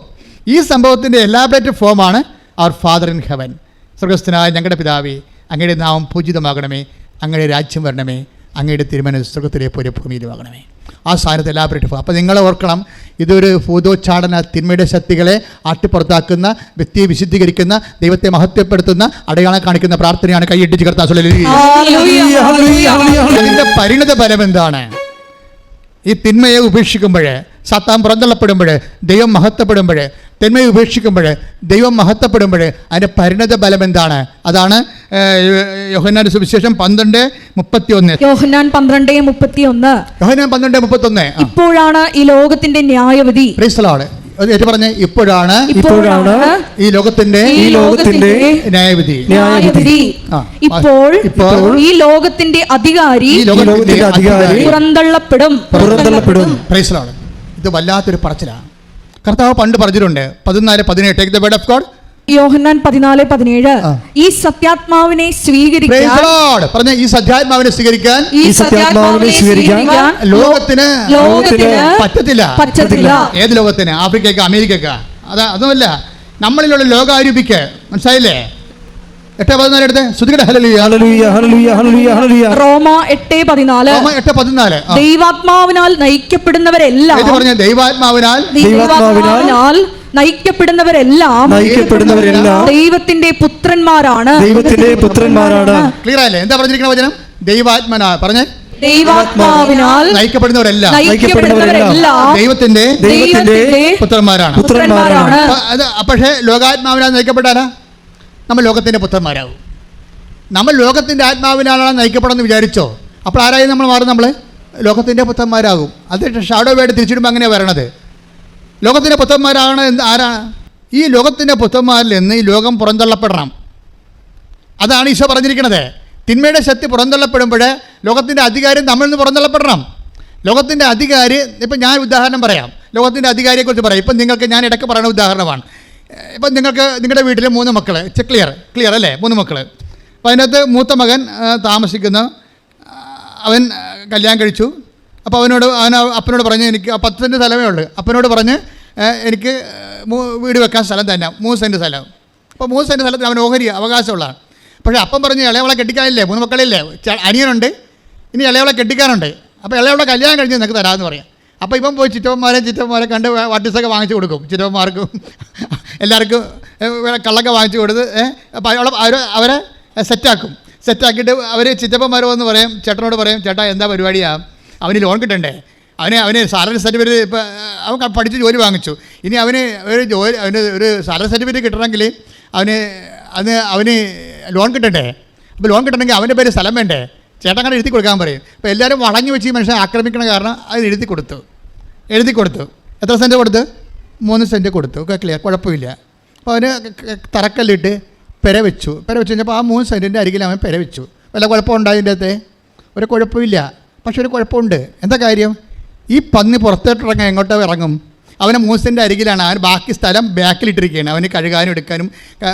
S4: ഈ സംഭവത്തിൻ്റെ എലാബറേറ്റ് ഫോമാണ് അവർ ഫാദർ ഇൻ ഹെവൻ. സ്വർഗസ്ഥനായ ഞങ്ങളുടെ പിതാവേ, അങ്ങയുടെ നാമം പൂജിതമാകണമേ, അങ്ങയുടെ രാജ്യം വരണമേ, അങ്ങയുടെ തിരുമനസ്സ് സ്വർഗത്തിലെ പോലെ ഭൂമിയിലുമാകണമേ. ആ സാധനത്തെ എലാബറേറ്റ് ഫോം. അപ്പോൾ നിങ്ങൾ ഓർക്കണം, ഇതൊരു ഭൂതോച്ചാടന, തിന്മയുടെ ശക്തികളെ ആട്ടിപ്പുറത്താക്കുന്ന, വ്യക്തിയെ വിശുദ്ധീകരിക്കുന്ന, ദൈവത്തെ മഹത്വപ്പെടുത്തുന്ന, അടയാളം കാണിക്കുന്ന പ്രാർത്ഥനയാണ്. കൈയിട്ടിച്ച് കർത്താവ്. അതിൻ്റെ പരിണിത ഫലം എന്താണ്? ഈ തിന്മയെ ഉപേക്ഷിക്കുമ്പോൾ, സാത്താൻ പുറന്തള്ളപ്പെടുമ്പോൾ, ദൈവം മഹത്വപ്പെടുമ്പോൾ, തിന്മയെ ഉപേക്ഷിക്കുമ്പോൾ, ദൈവം മഹത്വപ്പെടുമ്പോൾ അതിൻ്റെ പരിണത ഫലം എന്താണ്? അതാണ് യോഹന്നാന്റെ സുവിശേഷം 12:31.
S2: യോഹന്നാൻ 12:31.
S4: യോഹന്നാൻ 12:31.
S2: ഇപ്പോഴാണ് ഈ ലോകത്തിന്റെ ന്യായവിധി.
S4: Praise the Lord. ഏറ്റു പറഞ്ഞേ, ഇപ്പോഴാണ് ഈ ലോകത്തിന്റെ ന്യായവിധി.
S2: ഇപ്പോൾ ഈ ലോകത്തിന്റെ അധികാരി പുറന്തള്ളപ്പെടും.
S4: Praise the Lord. ഇത് വല്ലാത്തൊരു പറച്ചിലാണ്. കർത്താവ് പണ്ട് പറഞ്ഞിട്ടുണ്ട് 14:18. Take the word of God.
S2: Yohannan 14:17. ഈ സത്യാത്മാവിനെ സ്വീകരിക്കാൻ ലോകത്തിന് പറ്റത്തില്ല.
S4: ഏത് ലോകത്തിന്? ആഫ്രിക്കയ്ക്ക്, അമേരിക്കയ്ക്ക്? അതൊന്നുമല്ല, നമ്മളിലുള്ള ലോകാരൂപിക്ക്. മനസ്സിലായില്ലേ? 8:14 എടുത്ത് ശ്രുതികടെ hallelujah hallelujah hallelujah hallelujah hallelujah.
S2: റോമ 8:14. ദൈവാത്മാവിനാൽ നയിക്കപ്പെടുന്നവരെല്ലാം.
S4: ദൈവാത്മാവിനാൽ
S2: നയിക്കപ്പെടുന്നവരെല്ലാം ദൈവത്തിന്റെ പുത്രന്മാരാണ്.
S4: ക്ലിയർ ആയില്ലേ? എന്താ പറഞ്ഞിരിക്കുന്ന വചനം? ദൈവാത്മനാ പറഞ്ഞേ.
S2: ദൈവാത്മാവിനാൽ
S4: നയിക്കപ്പെടുന്നവരെല്ലാം ദൈവത്തിന്റെ പുത്രന്മാരാണ്. പക്ഷേ ലോകാത്മാവിനാൽ നയിക്കപ്പെട്ടാലാ നമ്മൾ ലോകത്തിൻ്റെ പുത്രന്മാരാകും. നമ്മൾ ലോകത്തിൻ്റെ ആത്മാവിനാലാണ് നയിക്കപ്പെടുമെന്ന് വിചാരിച്ചോ? അപ്പോൾ ആരായി നമ്മൾ മാറും? നമ്മൾ ലോകത്തിൻ്റെ പുത്രന്മാരാകും. അത് ഷാഡോ വേർഡ് തിരിച്ചിടുമ്പോൾ അങ്ങനെയാണ് വരണത്. ലോകത്തിൻ്റെ പുത്രന്മാരാണ്. ആരാണ് ഈ ലോകത്തിൻ്റെ പുത്രന്മാരിൽ നിന്ന്? ഈ ലോകം പുറന്തള്ളപ്പെടണം. അതാണ് ഈശോ പറഞ്ഞിരിക്കുന്നത്. തിന്മയുടെ ശക്തി പുറന്തള്ളപ്പെടുമ്പോൾ ലോകത്തിൻ്റെ അധികാരം നമ്മളിൽ നിന്ന് പുറന്തള്ളപ്പെടണം. ലോകത്തിൻ്റെ അധികാരി, ഇപ്പം ഞാൻ ഉദാഹരണം പറയാം, ലോകത്തിൻ്റെ അധികാരിയെക്കുറിച്ച് പറയാം. ഇപ്പം നിങ്ങൾക്ക് ഞാൻ ഇടയ്ക്ക് പറയുന്ന ഉദാഹരണമാണ്. ഇപ്പം നിങ്ങൾക്ക് നിങ്ങളുടെ വീട്ടിൽ 3 മക്കൾ, ക്ലിയർ അല്ലേ? 3 മക്കൾ. അപ്പോൾ അതിനകത്ത് മൂത്ത മകൻ താമസിക്കുന്ന, അവൻ കല്യാണം കഴിച്ചു. അപ്പോൾ അപ്പനോട് പറഞ്ഞ് എനിക്ക് 10 സെൻറ്റ് സ്ഥലമേ ഉള്ളൂ. അപ്പനോട് പറഞ്ഞ് എനിക്ക് വീട് വെക്കാൻ സ്ഥലം തന്നെ 3 സെൻറ്റ് സ്ഥലം. അപ്പോൾ 3 സെൻറ്റ് സ്ഥലത്തിന് അവൻ ഓഹരി അവകാശമുള്ളതാണ്. പക്ഷേ അപ്പം പറഞ്ഞ് ഇളയവളെ കെട്ടിക്കാനില്ലേ? 3 മക്കളില്ലേ? അനിയനുണ്ട്, ഇനി ഇളയവളെ കെട്ടിക്കാനുണ്ട്. അപ്പോൾ ഇളയവളെ കല്യാണം കഴിഞ്ഞ് നിനക്ക് തരാമെന്ന് പറയാം. അപ്പോൾ ഇപ്പം പോയി ചിറ്റപ്പന്മാരെ കണ്ട് വാട്ടിസൊക്കെ വാങ്ങിച്ചു കൊടുക്കും. ചിറ്റപ്പന്മാർക്കും എല്ലാവർക്കും കള്ളൊക്കെ വാങ്ങിച്ചു കൊടുത്ത് അപ്പോൾ അവരെ സെറ്റാക്കിയിട്ട് അവർ ചിറ്റപ്പന്മാർ വന്ന് പറയും, ചേട്ടനോട് പറയും, ചേട്ടാ എന്താ പരിപാടിയാണ്? അവന് ലോൺ കിട്ടണ്ടേ? അവന് സാലറി സർട്ടിഫിക്കറ്റ് ഇപ്പോൾ അവൻ പഠിച്ച് ജോലി വാങ്ങിച്ചു. ഇനി അവന് ഒരു സാലറി സർട്ടിഫിക്കറ്റ് കിട്ടണമെങ്കിൽ അവന് ലോൺ കിട്ടണ്ടേ? അപ്പോൾ ലോൺ കിട്ടണമെങ്കിൽ അവൻ്റെ പേര് സ്ഥലം വേണ്ടേ? ചേട്ടൻ അങ്ങനെ എഴുതി കൊടുക്കാൻ പറയും. അപ്പോൾ എല്ലാവരും വളഞ്ഞു വെച്ച് ഈ മനുഷ്യനെ ആക്രമിക്കണ കാരണം അത് എഴുതി കൊടുത്തു. എത്ര സെൻറ്റ് കൊടുത്ത്? 3 സെൻറ്റ് കൊടുത്തു. ക്ലിയർ, കുഴപ്പമില്ല. അപ്പോൾ അവന് തറക്കല്ലിട്ട് പെര വെച്ചു കഴിഞ്ഞപ്പോൾ ആ 3 സെൻറ്റിൻ്റെ അരികിൽ അവൻ പെര വെച്ചു. വല്ല കുഴപ്പമുണ്ടായി? അതിൻ്റെ അകത്തെ ഒരു കുഴപ്പമില്ല. പക്ഷെ ഒരു കുഴപ്പമുണ്ട്. എന്താ കാര്യം? ഈ പന്നി പുറത്തോട്ടിറങ്ങാൻ എങ്ങോട്ടോ ഇറങ്ങും? അവനെ 3 സെൻറ്റ് അരികിലാണ്. അവൻ ബാക്കി സ്ഥലം ബാക്കിലിട്ടിരിക്കുകയാണ്. അവന് കഴുകാനും എടുക്കാനും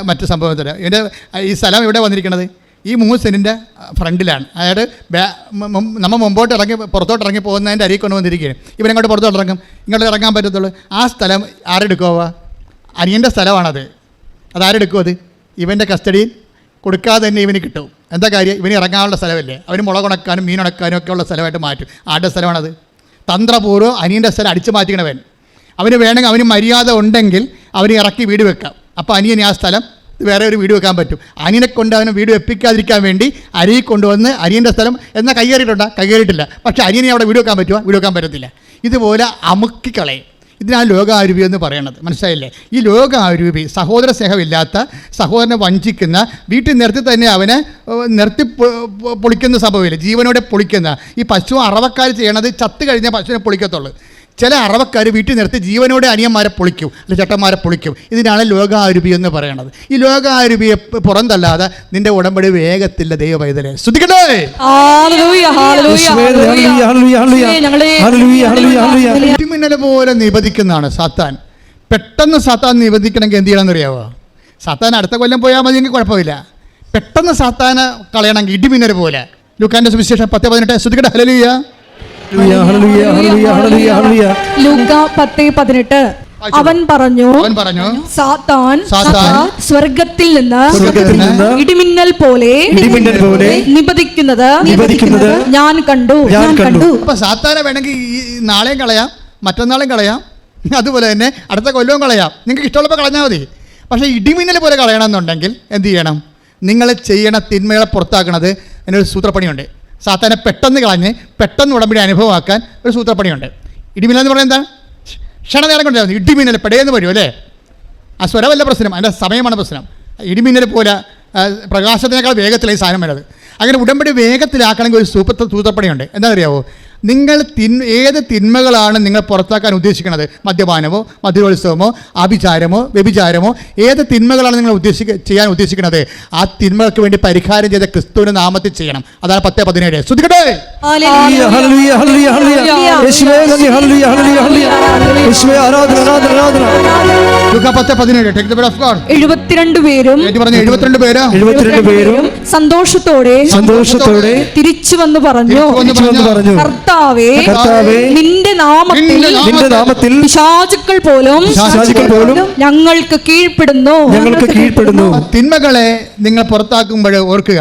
S4: മറ്റ് സംഭവത്തിന്. ഈ സ്ഥലം ഇവിടെ വന്നിരിക്കുന്നത് ഈ 3 സെൻറ്റിൻ്റെ ഫ്രണ്ടിലാണ്. അതായത് നമ്മൾ മുമ്പോട്ട് ഇറങ്ങി പുറത്തോട്ട് ഇറങ്ങി പോകുന്നതിൻ്റെ അരികിൽ കൊണ്ടുവന്നിരിക്കുകയാണ്. ഇവനെങ്ങോട്ട് പുറത്തോട്ട് ഇറങ്ങും? ഇങ്ങോട്ട് ഇറങ്ങാൻ പറ്റത്തുള്ളൂ. ആ സ്ഥലം ആരെടുക്കുമോ? അനിയൻ്റെ സ്ഥലമാണത്. അതാരെടുക്കും? അത് ഇവൻ്റെ കസ്റ്റഡിയിൽ കൊടുക്കാതെ തന്നെ ഇവന് കിട്ടും. എന്താ കാര്യം? ഇവന് ഇറങ്ങാനുള്ള സ്ഥലമല്ലേ? അവന് മുളകുണക്കാനും മീനുണക്കാനും ഒക്കെ ഉള്ള സ്ഥലമായിട്ട് മാറ്റും. ആരുടെ സ്ഥലമാണത്? തന്ത്രപൂർവ്വം അനിയൻ്റെ സ്ഥലം അടിച്ചു മാറ്റിക്കണവൻ. അവന് വേണമെങ്കിൽ അവന് മര്യാദ ഉണ്ടെങ്കിൽ അവന് ഇറക്കി വീട് വെക്കാം. അപ്പോൾ അനിയന് ആ സ്ഥലം വേറെ ഒരു വീട് വെക്കാൻ പറ്റും. അനിയനെ കൊണ്ട് അവനെ വീട് വെപ്പിക്കാതിരിക്കാൻ വേണ്ടി അരിയിൽ കൊണ്ടുവന്ന് അനിയൻ്റെ സ്ഥലം എന്നാൽ കയ്യേറിയിട്ടുണ്ടോ? കയ്യേറിയിട്ടില്ല. പക്ഷേ അനിയനെ അവിടെ വീട് വെക്കാൻ പറ്റുമോ? വീട് വെക്കാൻ പറ്റത്തില്ല. ഇതുപോലെ അമുക്കിക്കളയും. ഇതിനാണ് ലോകാരൂപി എന്ന് പറയണത്. മനസ്സിലായില്ലേ? ഈ ലോകാരൂപി സഹോദര സ്നേഹമില്ലാത്ത, സഹോദരനെ വഞ്ചിക്കുന്ന, വീട്ടിൽ നിർത്തി തന്നെ അവനെ നിർത്തി പൊളിക്കുന്ന സംഭവമില്ല, ജീവനോടെ പൊളിക്കുന്ന. ഈ പശു അറവക്കാർ ചെയ്യണത് ചത്ത് കഴിഞ്ഞാൽ പശുവിനെ പൊളിക്കത്തുള്ളൂ. ചില അറവക്കാർ വീട്ടിൽ നിർത്തി ജീവനോടെ അനിയന്മാരെ പൊളിക്കും, അല്ലെങ്കിൽ ചേട്ടന്മാരെ പൊളിക്കും. ഇതിനാണ് ലോകാരൂപി എന്ന് പറയണത്. ഈ ലോകാരൂപിയെ പുറന്തല്ലാതെ നിന്റെ ഉടമ്പടി വേഗത്തില്ല. ദൈവ പൈതലേ ശ്രദ്ധിക്കട്ടെ. ഇടിമിന്നൽ പോലെ നിബന്ധിക്കുന്നതാണ് സാത്താൻ. പെട്ടെന്ന് സാത്താൻ നിബന്ധിക്കണമെങ്കിൽ എന്ത് ചെയ്യണമെന്ന് അറിയാവോ? സാത്താൻ അടുത്ത കൊല്ലം പോയാൽ മതിയെങ്കിൽ കുഴപ്പമില്ല. പെട്ടെന്ന് സാത്താനെ കളയണമെങ്കിൽ ഇടിമിന്നൽ പോലെ. ലൂക്കാന്റെ സുവിശേഷം 10:18 ശ്രദ്ധിക്കട്ടെ. ഹല്ലേലൂയ.
S2: ലൂക്ക 10:18 അവൻ പറഞ്ഞു, സാത്താൻ സ്വർഗത്തിൽ നിന്ന് ഇടിമിന്നൽ പോലെ നിബന്ധിക്കുന്നത് ഞാൻ കണ്ടു.
S4: അപ്പൊ സാത്താനെ വേണമെങ്കിൽ നാളെയും കളയാം, മറ്റന്നാളും കളയാം, അതുപോലെ തന്നെ അടുത്ത കൊല്ലവും കളയാം. നിങ്ങൾക്ക് ഇഷ്ടമുള്ളപ്പോൾ കളഞ്ഞാൽ മതി. പക്ഷേ ഇടിമിന്നൽ പോലെ കളയണമെന്നുണ്ടെങ്കിൽ എന്ത് ചെയ്യണം? നിങ്ങൾ ചെയ്യണ തിന്മകളെ പുറത്താക്കണത് അതിനൊരു സൂത്രപ്പണിയുണ്ട്. സാത്താനെ പെട്ടെന്ന് കളഞ്ഞ് പെട്ടെന്ന് ഉടമ്പടി അനുഭവമാക്കാൻ ഒരു സൂത്രപ്പണിയുണ്ട്. ഇടിമിന്നൽ എന്ന് പറയുന്നത് എന്താണ്? ക്ഷണനേരം കൊണ്ടായിരുന്നു ഇടിമിന്നൽ പെടയെന്ന് വരും അല്ലേ? ആ സ്വരമല്ല പ്രശ്നം, അതിൻ്റെ സമയമാണ് പ്രശ്നം. ഇടിമിന്നൽ പോലെ പ്രകാശത്തിനേക്കാൾ വേഗത്തിലായി സാധനം വരുന്നത്. അങ്ങനെ ഉടമ്പടി വേഗത്തിലാക്കണമെങ്കിൽ ഒരു സൂത്രപ്പണിയുണ്ട്. എന്താ അറിയാവോ? നിങ്ങൾ ഏത് തിന്മകളാണ് നിങ്ങൾ പുറത്താക്കാൻ ഉദ്ദേശിക്കുന്നത്? മദ്യപാനമോ, മദ്യോത്സവമോ, ആഭിചാരമോ, വ്യഭിചാരമോ, ഏത് തിന്മകളാണ് നിങ്ങൾ ചെയ്യാൻ ഉദ്ദേശിക്കുന്നത്? ആ തിന്മകൾക്ക് വേണ്ടി പരിഹാരം ചെയ്ത ക്രിസ്തുവിന്റെ നാമത്തിൽ ചെയ്യണം. അതാണ് 10:17. ശ്രദ്ധിക്കട്ടെ.
S2: 72 പേരും സന്തോഷത്തോടെ തിരിച്ചു വന്ന് പറഞ്ഞു, കർത്താവേ, നിന്റെ നാമത്തിൽ പിശാചുക്കൾ പോലും ഞങ്ങൾക്ക് കീഴ്പ്പെടുന്നു.
S4: തിന്മകളെ നിങ്ങൾ പുറത്താക്കുമ്പോൾ ഓർക്കുക,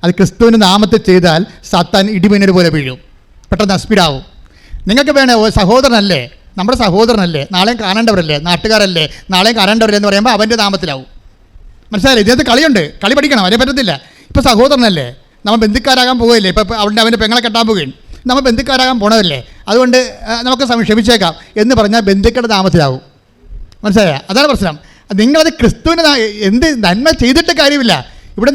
S4: അത് ക്രിസ്തുവിന്റെ നാമത്തിൽ ചെയ്താൽ സാത്താൻ ഇടിമിന്നൽ പോലെ വീഴും, പെട്ടെന്ന് സ്പീഡാവും. നിങ്ങൾക്ക് വേണേ സഹോദരനല്ലേ, നമ്മുടെ സഹോദരനല്ലേ, നാളെയും കാണേണ്ടവരല്ലേ, നാട്ടുകാരല്ലേ, നാളെയും കാണേണ്ടവരല്ലേ എന്ന് പറയുമ്പോൾ അവൻ്റെ നാമത്തിലാവും. മനസ്സിലായില്ലേ? ഇതിനകത്ത് കളിയുണ്ട്, കളി പഠിക്കണം, അതിനെ പറ്റത്തില്ല. ഇപ്പോൾ സഹോദരനല്ലേ, നമ്മൾ ബന്ധുക്കാരാകാൻ പോവുകയില്ലേ? ഇപ്പോൾ അവൻ്റെ പെങ്ങളെ കെട്ടാൻ പോവുകയും നമ്മൾ ബന്ധുക്കാരാകാൻ പോണതല്ലേ, അതുകൊണ്ട് നമുക്ക് ക്ഷമിച്ചേക്കാം എന്ന് പറഞ്ഞാൽ ബന്ധുക്കളുടെ നാമത്തിലാവും. മനസ്സിലായ? അതാണ് പ്രശ്നം. നിങ്ങളത് ക്രിസ്തുവിന് എന്ത് നന്മ ചെയ്തിട്ട് കാര്യമില്ല. ഇവിടെ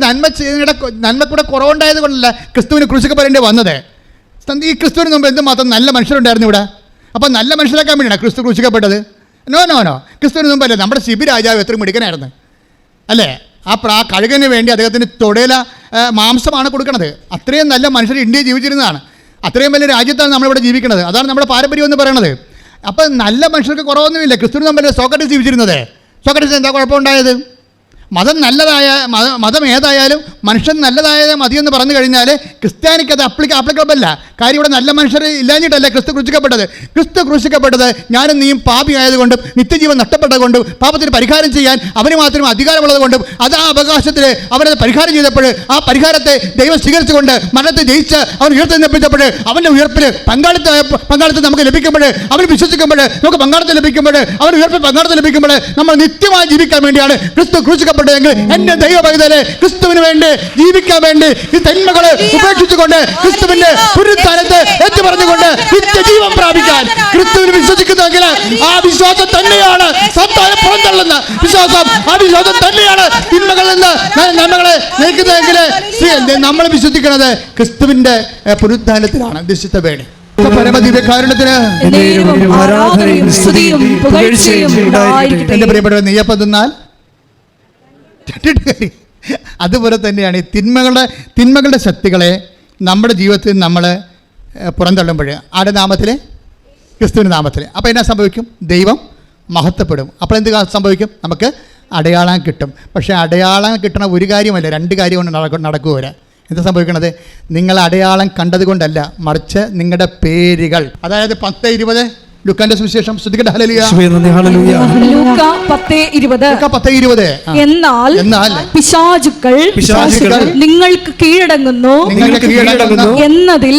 S4: നന്മക്കൂടെ കുറവുണ്ടായത് കൊണ്ടല്ല ക്രിസ്തുവിന് ക്രൂശിക്കപ്പെടേണ്ടി വന്നത്. ഈ ക്രിസ്തുവിന് മുമ്പ് എന്തുമാത്രം നല്ല മനുഷ്യരുണ്ടായിരുന്നു ഇവിടെ. അപ്പോൾ നല്ല മനുഷ്യരാക്കാൻ വേണ്ടിയാണ് ക്രിസ്തു ക്രൂശിക്കപ്പെട്ടത്? നോ. ക്രിസ്തുവിന് മുമ്പല്ലേ നമ്മുടെ ശിബി രാജാവ് എത്ര മിടുക്കനായിരുന്നു അല്ലേ? ആ കഴുകന് വേണ്ടി അദ്ദേഹത്തിന് തൊടയില മാംസമാണ് കൊടുക്കുന്നത്. അത്രയും നല്ല മനുഷ്യർ ഇന്ത്യയിൽ ജീവിച്ചിരുന്നതാണ്. അത്രയും വലിയ രാജ്യത്താണ് നമ്മളിവിടെ ജീവിക്കുന്നത്. അതാണ് നമ്മുടെ പാരമ്പര്യം എന്ന് പറയുന്നത്. അപ്പം നല്ല മനുഷ്യർക്ക് കുറവൊന്നുമില്ല. ക്രിസ്തുവിന് മുമ്പല്ലേ സോക്രട്ടീസ് ജീവിച്ചിരുന്നത്. സോക്രട്ടീസ് എന്താ കുഴപ്പമുണ്ടായത്? മതം ഏതായാലും മനുഷ്യൻ നല്ലതായ മതിയെന്ന് പറഞ്ഞു കഴിഞ്ഞാൽ ക്രിസ്ത്യാനിക്ക് അത് ആപ്ലിക്കബിൾ അല്ല. കാര്യം ഇവിടെ നല്ല മനുഷ്യർ ഇല്ലാഞ്ഞിട്ടല്ല ക്രിസ്തു ക്രൂശിക്കപ്പെട്ടത്. ക്രിസ്തു ക്രൂശിക്കപ്പെട്ടത് ഞാനും നീയും പാപി ആയതുകൊണ്ടും നിത്യജീവൻ നഷ്ടപ്പെട്ടതുകൊണ്ടും പാപത്തിന് പരിഹാരം ചെയ്യാൻ അവന് മാത്രം അധികാരമുള്ളത് കൊണ്ടും അത് ആ അവകാശത്തിൽ അവനത് പരിഹാരം ചെയ്തപ്പോൾ ആ പരിഹാരത്തെ ദൈവം സ്വീകരിച്ചുകൊണ്ട് മരണത്തെ ജയിച്ച് അവൻ ഉയർത്തെഴുന്നേൽപ്പിച്ചപ്പോൾ അവൻ്റെ ഉയർപ്പിൽ പങ്കാളിത്തം നമുക്ക് ലഭിക്കുമ്പോൾ, അവൻ വിശ്വസിക്കുമ്പോൾ നമുക്ക് പങ്കാളിത്തം ലഭിക്കുമ്പോൾ, അവൻ ഉയർപ്പിൽ പങ്കാളിത്തം ലഭിക്കുമ്പോൾ നമ്മൾ നിത്യമായി ജീവിക്കാൻ വേണ്ടിയാണ് ക്രിസ്തു ക്രൂശിക്കപ്പെട്ടതെങ്കിൽ എന്റെ ദൈവ പൈതലേ, ക്രിസ്തുവിന് വേണ്ടി ജീവിക്കാൻ വേണ്ടി ഈ തിന്മകളെ ഉപേക്ഷിച്ചുകൊണ്ട് ക്രിസ്തുവിന്റെ പുനരുത്ഥാനത്തെ ഏറ്റുപറഞ്ഞുകൊണ്ട് നിത്യജീവൻ പ്രാപിക്കാൻ ക്രിസ്തുവിന് വിശ്വസിക്കുന്നെങ്കിൽ ആ വിശ്വാസം തന്നെയാണ് സാത്താനെ പുറന്തള്ളുന്ന വിശ്വാസം. ആ വിശ്വാസം തന്നെയാണ് തിന്മകളിൽ നിന്ന് നന്മകളെ നയിക്കുന്നതെങ്കിൽ നമ്മൾ വിശ്വസിക്കുന്നത് ക്രിസ്തുവിന്റെ പുനരുത്ഥാനത്തിലാണ്. നിശ്ചിത വേണ്ടി എന്റെ പ്രിയപ്പെട്ടവർ, നെയ്യപ്പം തിന്നാൽ അതുപോലെ തന്നെയാണ് ഈ തിന്മകളുടെ ശക്തികളെ നമ്മുടെ ജീവിതത്തിൽ നമ്മൾ പുറന്തള്ളുമ്പോൾ ആരുടെ നാമത്തിൽ? ക്രിസ്തുവിൻ്റെ നാമത്തിൽ. അപ്പോൾ എന്നാ സംഭവിക്കും? ദൈവം മഹത്വപ്പെടും. അപ്പോൾ എന്ത് സംഭവിക്കും? നമുക്ക് അടയാളം കിട്ടും. പക്ഷേ അടയാളം കിട്ടണ ഒരു കാര്യമല്ല, രണ്ട് കാര്യം കൊണ്ട് നടക്കുക. എന്താ സംഭവിക്കണത്? നിങ്ങൾ അടയാളം കണ്ടതുകൊണ്ടല്ല, മറിച്ച് നിങ്ങളുടെ പേരുകൾ. അതായത് 10:20 ലൂക്കാന്റെ സുവിശേഷം. ശ്രദ്ധിക്കട്ടെ. ഹല്ലേലൂയ.
S2: ലൂക്ക 10:20.
S4: 10:20.
S2: എന്നാൽ പിശാചുക്കൾ നിങ്ങൾക്ക് കീഴടങ്ങുന്നു എന്നതിൽ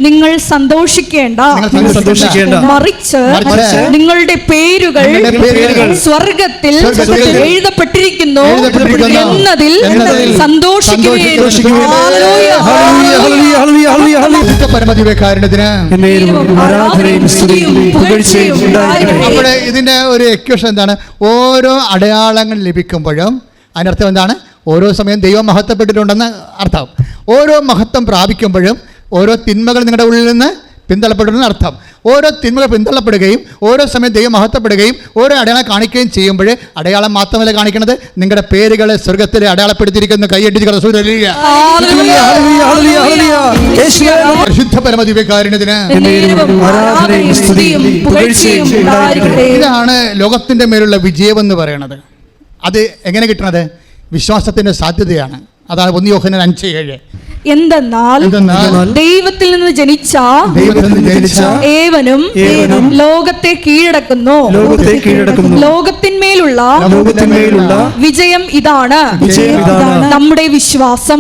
S2: നിങ്ങൾ സന്തോഷിക്കേണ്ട. മറിച്ച് നിങ്ങളുടെ പേരുകൾ സ്വർഗത്തിൽ എഴുതപ്പെട്ടിരിക്കുന്നു എന്നതിൽ സന്തോഷിക്കുകയും.
S4: അവിടെ ഇതിന്റെ ഒരു എക്വേഷൻ എന്താണ്? ഓരോ അടയാളങ്ങൾ ലഭിക്കുമ്പോഴും അതിനർത്ഥം എന്താണ്? ഓരോ സമയം ദൈവം മഹത്വപ്പെട്ടിട്ടുണ്ടെന്ന് അർത്ഥം. ഓരോ മഹത്വം പ്രാപിക്കുമ്പോഴും ഓരോ തിന്മകൾ നിങ്ങളുടെ ഉള്ളിൽ നിന്ന് പിന്തള്ളപ്പെടുന്ന അർത്ഥം. ഓരോ തിന്മകൾ പിന്തള്ളപ്പെടുകയും ഓരോ സമയം ദൈവം മഹത്വപ്പെടുകയും ഓരോ അടയാളം കാണിക്കുകയും ചെയ്യുമ്പോൾ അടയാളം മാത്രമല്ല കാണിക്കുന്നത്, നിങ്ങളുടെ പേരുകളെ സ്വർഗത്തിൽ അടയാളപ്പെടുത്തിയിരിക്കുന്ന കൈയടിച്ച് പരിശുദ്ധ പരമദിവ്യകാരുണ്യത്തിന്. ഇതാണ് ലോകത്തിന്റെ മേലുള്ള വിജയമെന്ന് പറയുന്നത്. അത് എങ്ങനെ കിട്ടണത്? വിശ്വാസത്തിന്റെ സാധ്യതയാണ്. അതാണ് 1 യോഹന്നാൻ 5:7.
S2: എന്തെന്നാൽ ദൈവത്തിൽ നിന്ന് ജനിച്ച ഏവനും ലോകത്തെ കീഴടക്കുന്നു. ലോകത്തിന്മേലുള്ള വിജയം ഇതാണ് നമ്മുടെ വിശ്വാസം.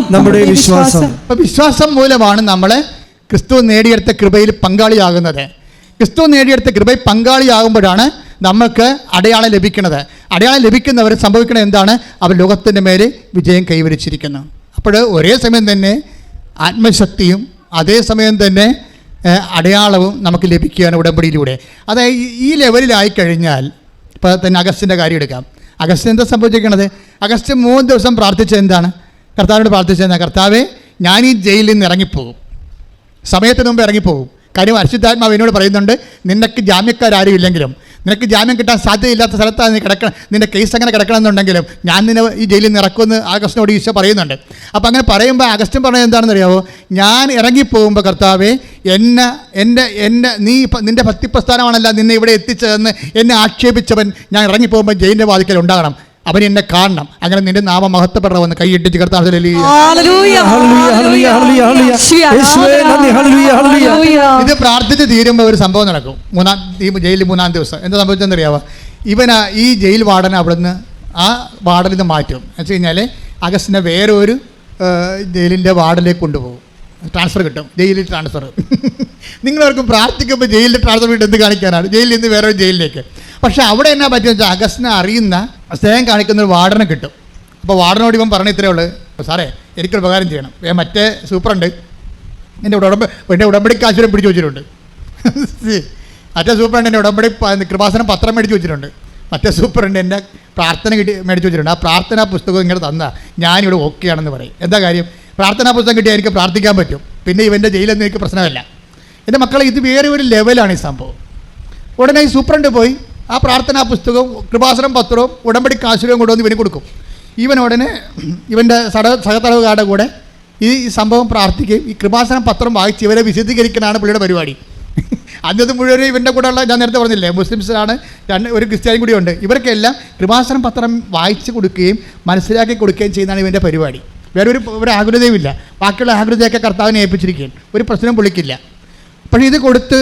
S4: വിശ്വാസം മൂലമാണ് നമ്മളെ ക്രിസ്തു നേടിയെടുത്ത കൃപയിൽ പങ്കാളിയാകുന്നത്. ക്രിസ്തു നേടിയെടുത്ത കൃപയിൽ പങ്കാളിയാകുമ്പോഴാണ് നമുക്ക് അടയാളം ലഭിക്കുന്നത്. അടയാളം ലഭിക്കുന്നവർ സംഭവിക്കുന്നത് എന്താണ്? അവർ ലോകത്തിൻ്റെ മേലെ വിജയം കൈവരിച്ചിരിക്കുന്നു. അപ്പോൾ ഒരേ സമയം തന്നെ ആത്മശക്തിയും അതേസമയം തന്നെ അടയാളവും നമുക്ക് ലഭിക്കുകയാണ് ഉടമ്പടിയിലൂടെ. അതായത് ഈ ലെവലിലായി കഴിഞ്ഞാൽ, ഇപ്പോൾ തന്നെ അഗസ്റ്റിൻ്റെ കാര്യം എടുക്കാം. അഗസ്റ്റിന് എന്താ സംഭവിച്ചിരിക്കുന്നത്? അഗസ്റ്റ് 3 ദിവസം പ്രാർത്ഥിച്ചത് എന്താണ്? കർത്താവിനോട് പ്രാർത്ഥിച്ചത്, കർത്താവേ, ഞാൻ ഈ ജയിലിൽ നിന്ന് ഇറങ്ങിപ്പോകും, സമയത്തിന് മുമ്പ് ഇറങ്ങിപ്പോകും. കാര്യം പരിശുദ്ധാത്മാവ് എന്നോട് പറയുന്നുണ്ട്, നിനക്ക് ജാമ്യക്കാരും ഇല്ലെങ്കിലും, നിനക്ക് ജാമ്യം കിട്ടാൻ സാധ്യതയില്ലാത്ത സ്ഥലത്താണ് നീ കിടക്കണം, നിൻ്റെ കേസ് അങ്ങനെ കിടക്കണമെന്നുണ്ടെങ്കിലും ഞാൻ നിന്നെ ഈ ജയിലിൽ നിന്ന് ഇറക്കുമെന്ന് ആഗസ്റ്റിനോട് ഈശോ പറയുന്നുണ്ട്. അപ്പോൾ അങ്ങനെ പറയുമ്പോൾ അഗസ്റ്റിൻ പറഞ്ഞത് എന്താണെന്ന് അറിയാമോ? ഞാൻ ഇറങ്ങിപ്പോകുമ്പോൾ കർത്താവേ, നിൻ്റെ ഭക്തിപ്രസ്ഥാനമാണല്ല നിന്നെ ഇവിടെ എത്തിച്ചതെന്ന് എന്നെ ആക്ഷേപിച്ചവൻ ഞാൻ ഇറങ്ങിപ്പോകുമ്പോൾ ജയിലിൻ്റെ വാതിക്കൽ ഉണ്ടാകണം, അവൻ എന്നെ കാണണം, അങ്ങനെ നിന്റെ നാമം മഹത്വപ്പെടണമെന്ന് കൈയിട്ടിച്ച് കർത്താവ്. ഇത് പ്രാർത്ഥിച്ച് തീരുമ്പോൾ ഒരു സംഭവം നടക്കും. ജയിലിൽ 3-ാം ദിവസം എന്താ സംഭവിച്ചെന്നറിയാവോ? ഈ ജയിൽ വാർഡനെ അവിടുന്ന് ആ വാർഡിൽ നിന്ന് മാറ്റും. എന്ന് വെച്ച് കഴിഞ്ഞാൽ അഗസ്റ്റിനെ വേറെ ഒരു ജയിലിൻ്റെ വാർഡിലേക്ക് കൊണ്ടുപോകും. ട്രാൻസ്ഫർ കിട്ടും, ജയിലിൽ ട്രാൻസ്ഫർ. നിങ്ങളവർക്കും പ്രാർത്ഥിക്കുമ്പോൾ ജയിലിൽ ട്രാൻസ്ഫർ കിട്ടും എന്ത് കാണിക്കാനാണ്? ജയിലിൽ നിന്ന് വേറൊരു ജയിലിലേക്ക്. പക്ഷേ അവിടെ എന്നാ പറ്റുമെന്ന് വെച്ചാൽ അഗസ്റ്റിനെ അറിയുന്ന സ്നേഹം കാണിക്കുന്ന ഒരു വാർഡനെ കിട്ടും. അപ്പോൾ വാർഡനോട് ഇവൻ പറഞ്ഞ ഇത്രയേ ഉള്ളൂ, സാറേ എനിക്കൊരു ഉപകാരം ചെയ്യണം, മറ്റേ സൂപ്പറുണ്ട് എൻ്റെ ഉടമ്പടി കാശുരം പിടിച്ചു വെച്ചിട്ടുണ്ട്. മറ്റേ സൂപ്പറുണ്ട് എൻ്റെ ഉടമ്പടി കൃപാസനം പത്രം മേടിച്ച് വെച്ചിട്ടുണ്ട്. മറ്റേ സൂപ്പറുണ്ട് എൻ്റെ പ്രാർത്ഥന മേടിച്ച് വെച്ചിട്ടുണ്ട്. ആ പ്രാർത്ഥനാ പുസ്തകം ഇങ്ങനെ തന്നാൽ ഞാനിവിടെ ഓക്കെ ആണെന്ന് പറയും. എന്താ കാര്യം? പ്രാർത്ഥനാ പുസ്തകം കിട്ടിയാൽ എനിക്ക് പ്രാർത്ഥിക്കാൻ പറ്റും, പിന്നെ ഇവൻ്റെ ജയിലൊന്നും എനിക്ക് പ്രശ്നമല്ല. എൻ്റെ മക്കളെ, ഇത് വേറെ ഒരു ലെവലാണ് ഈ സംഭവം. ഉടനെ ഈ സൂപ്രണ്ട് പോയി ആ പ്രാർത്ഥനാ പുസ്തകവും കൃപാസനം പത്രവും ഉടമ്പടി കാശുരവും കൊണ്ടുവന്ന് ഇവന് കൊടുക്കും. ഇവൻ ഉടനെ ഇവൻ്റെ സഹതടവുകാരുടെ കൂടെ ഈ സംഭവം പ്രാർത്ഥിക്കുകയും ഈ കൃപാസനം പത്രം വായിച്ച് ഇവരെ വിശദീകരിക്കലാണ് പുള്ളിയുടെ പരിപാടി. അന്നത് മുഴുവൻ ഇവൻ്റെ കൂടെ ഉള്ള, ഞാൻ നേരത്തെ പറഞ്ഞില്ലേ, മുസ്ലിംസിലാണ്, ഒരു ക്രിസ്ത്യാനിയും കൂടിയുണ്ട്. ഇവർക്കെല്ലാം കൃപാസനം പത്രം വായിച്ച് കൊടുക്കുകയും മനസ്സിലാക്കി കൊടുക്കുകയും ചെയ്യുന്നതാണ് ഇവൻ്റെ പരിപാടി. വേറെ ഒരു ആകുലതയും ഇല്ല. ബാക്കിയുള്ള ആകുലതയൊക്കെ കർത്താവിനെ ഏൽപ്പിച്ചിരിക്കുകയാണ്, ഒരു പ്രശ്നം പുള്ളിക്കില്ല. പക്ഷേ ഇത് കൊടുത്ത്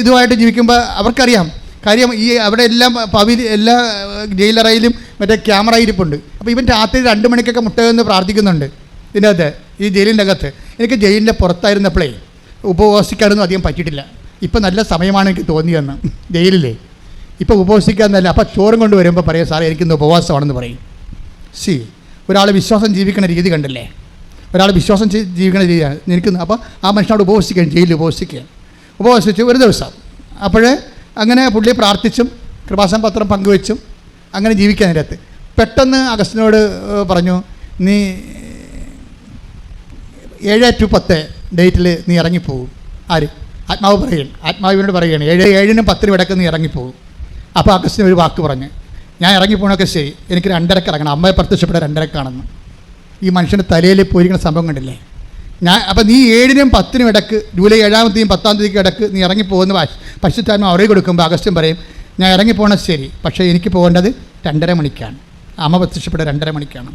S4: ഇതുമായിട്ട് ജീവിക്കുമ്പോൾ അവർക്കറിയാം കാര്യം. ഈ അവിടെ എല്ലാം എല്ലാ ജയിലറയിലും മറ്റേ ക്യാമറ ഇരിപ്പുണ്ട്. അപ്പോൾ ഇവൻ രാത്രി 2 മണിക്കൊക്കെ മുട്ടയെന്ന് പ്രാർത്ഥിക്കുന്നുണ്ട് ഇതിൻ്റെ അകത്ത്, ഈ ജയിലിൻ്റെ അകത്ത്. എനിക്ക് ജയിലിൻ്റെ പുറത്തായിരുന്നപ്പോഴേ ഉപവസിക്കാനൊന്നും അധികം പറ്റിയിട്ടില്ല. ഇപ്പം നല്ല സമയമാണ് എനിക്ക് തോന്നിയെന്ന്. ജയിലിലേ ഇപ്പോൾ ഉപവസിക്കാമെന്നല്ല. അപ്പോൾ ചോറും കൊണ്ട് വരുമ്പോൾ പറയും, സാറേ എനിക്കിന്ന് ഉപവാസമാണെന്ന് പറയും. ഒരാൾ വിശ്വാസം ജീവിക്കുന്ന രീതി കണ്ടില്ലേ? ഒരാൾ വിശ്വാസം ജീവിക്കുന്ന രീതിയാണ് നിൽക്കുന്നത്. അപ്പോൾ ആ മനുഷ്യനോട് ഉപവസിക്കുകയാണ്, ജയിലിൽ ഉപവസിച്ച് ഒരു ദിവസം. അപ്പോൾ അങ്ങനെ പുള്ളി പ്രാർത്ഥിച്ചും കൃപാസന പത്രം പങ്കുവെച്ചും അങ്ങനെ ജീവിക്കാതിൻ്റെ അകത്ത് പെട്ടെന്ന് അഗസ്റ്റിനോട് പറഞ്ഞു, നീ 7 to 10 ഡേറ്റിൽ നീ ഇറങ്ങിപ്പോകും. ആര്? ആത്മാവിനോട് പറയുകയാണ് 7-നും 10-നും ഇടയ്ക്ക് നീ ഇറങ്ങിപ്പോകും. അപ്പോൾ അഗസ്റ്റിന് ഒരു വാക്ക് പറഞ്ഞ്, ഞാൻ ഇറങ്ങിപ്പോകണമൊക്കെ ശരി, എനിക്ക് 2:30 ഇറങ്ങണം, അമ്മയെ പ്രത്യക്ഷപ്പെട്ട 2:30 ഈ മനുഷ്യൻ്റെ തലയിൽ പോയിരിക്കുന്ന സംഭവം കണ്ടില്ലേ? അപ്പോൾ നീ 7-നും 10-നും ഇടയ്ക്ക്, ജൂലൈ 7-ാം തീയതിയും 10-ാം തീയതിക്ക് ഇടയ്ക്ക് നീ ഇറങ്ങിപ്പോകുന്ന പരിശുദ്ധാത്മ അവരെ കൊടുക്കുമ്പോൾ അഗസ്റ്റിൻ പറയും, ഞാൻ ഇറങ്ങിപ്പോകണത് ശരി, പക്ഷേ എനിക്ക് പോകേണ്ടത് 2:30 മണിക്കാണ്, അമ്മ പ്രത്യക്ഷപ്പെട്ട 2:30 മണിക്കാണ്.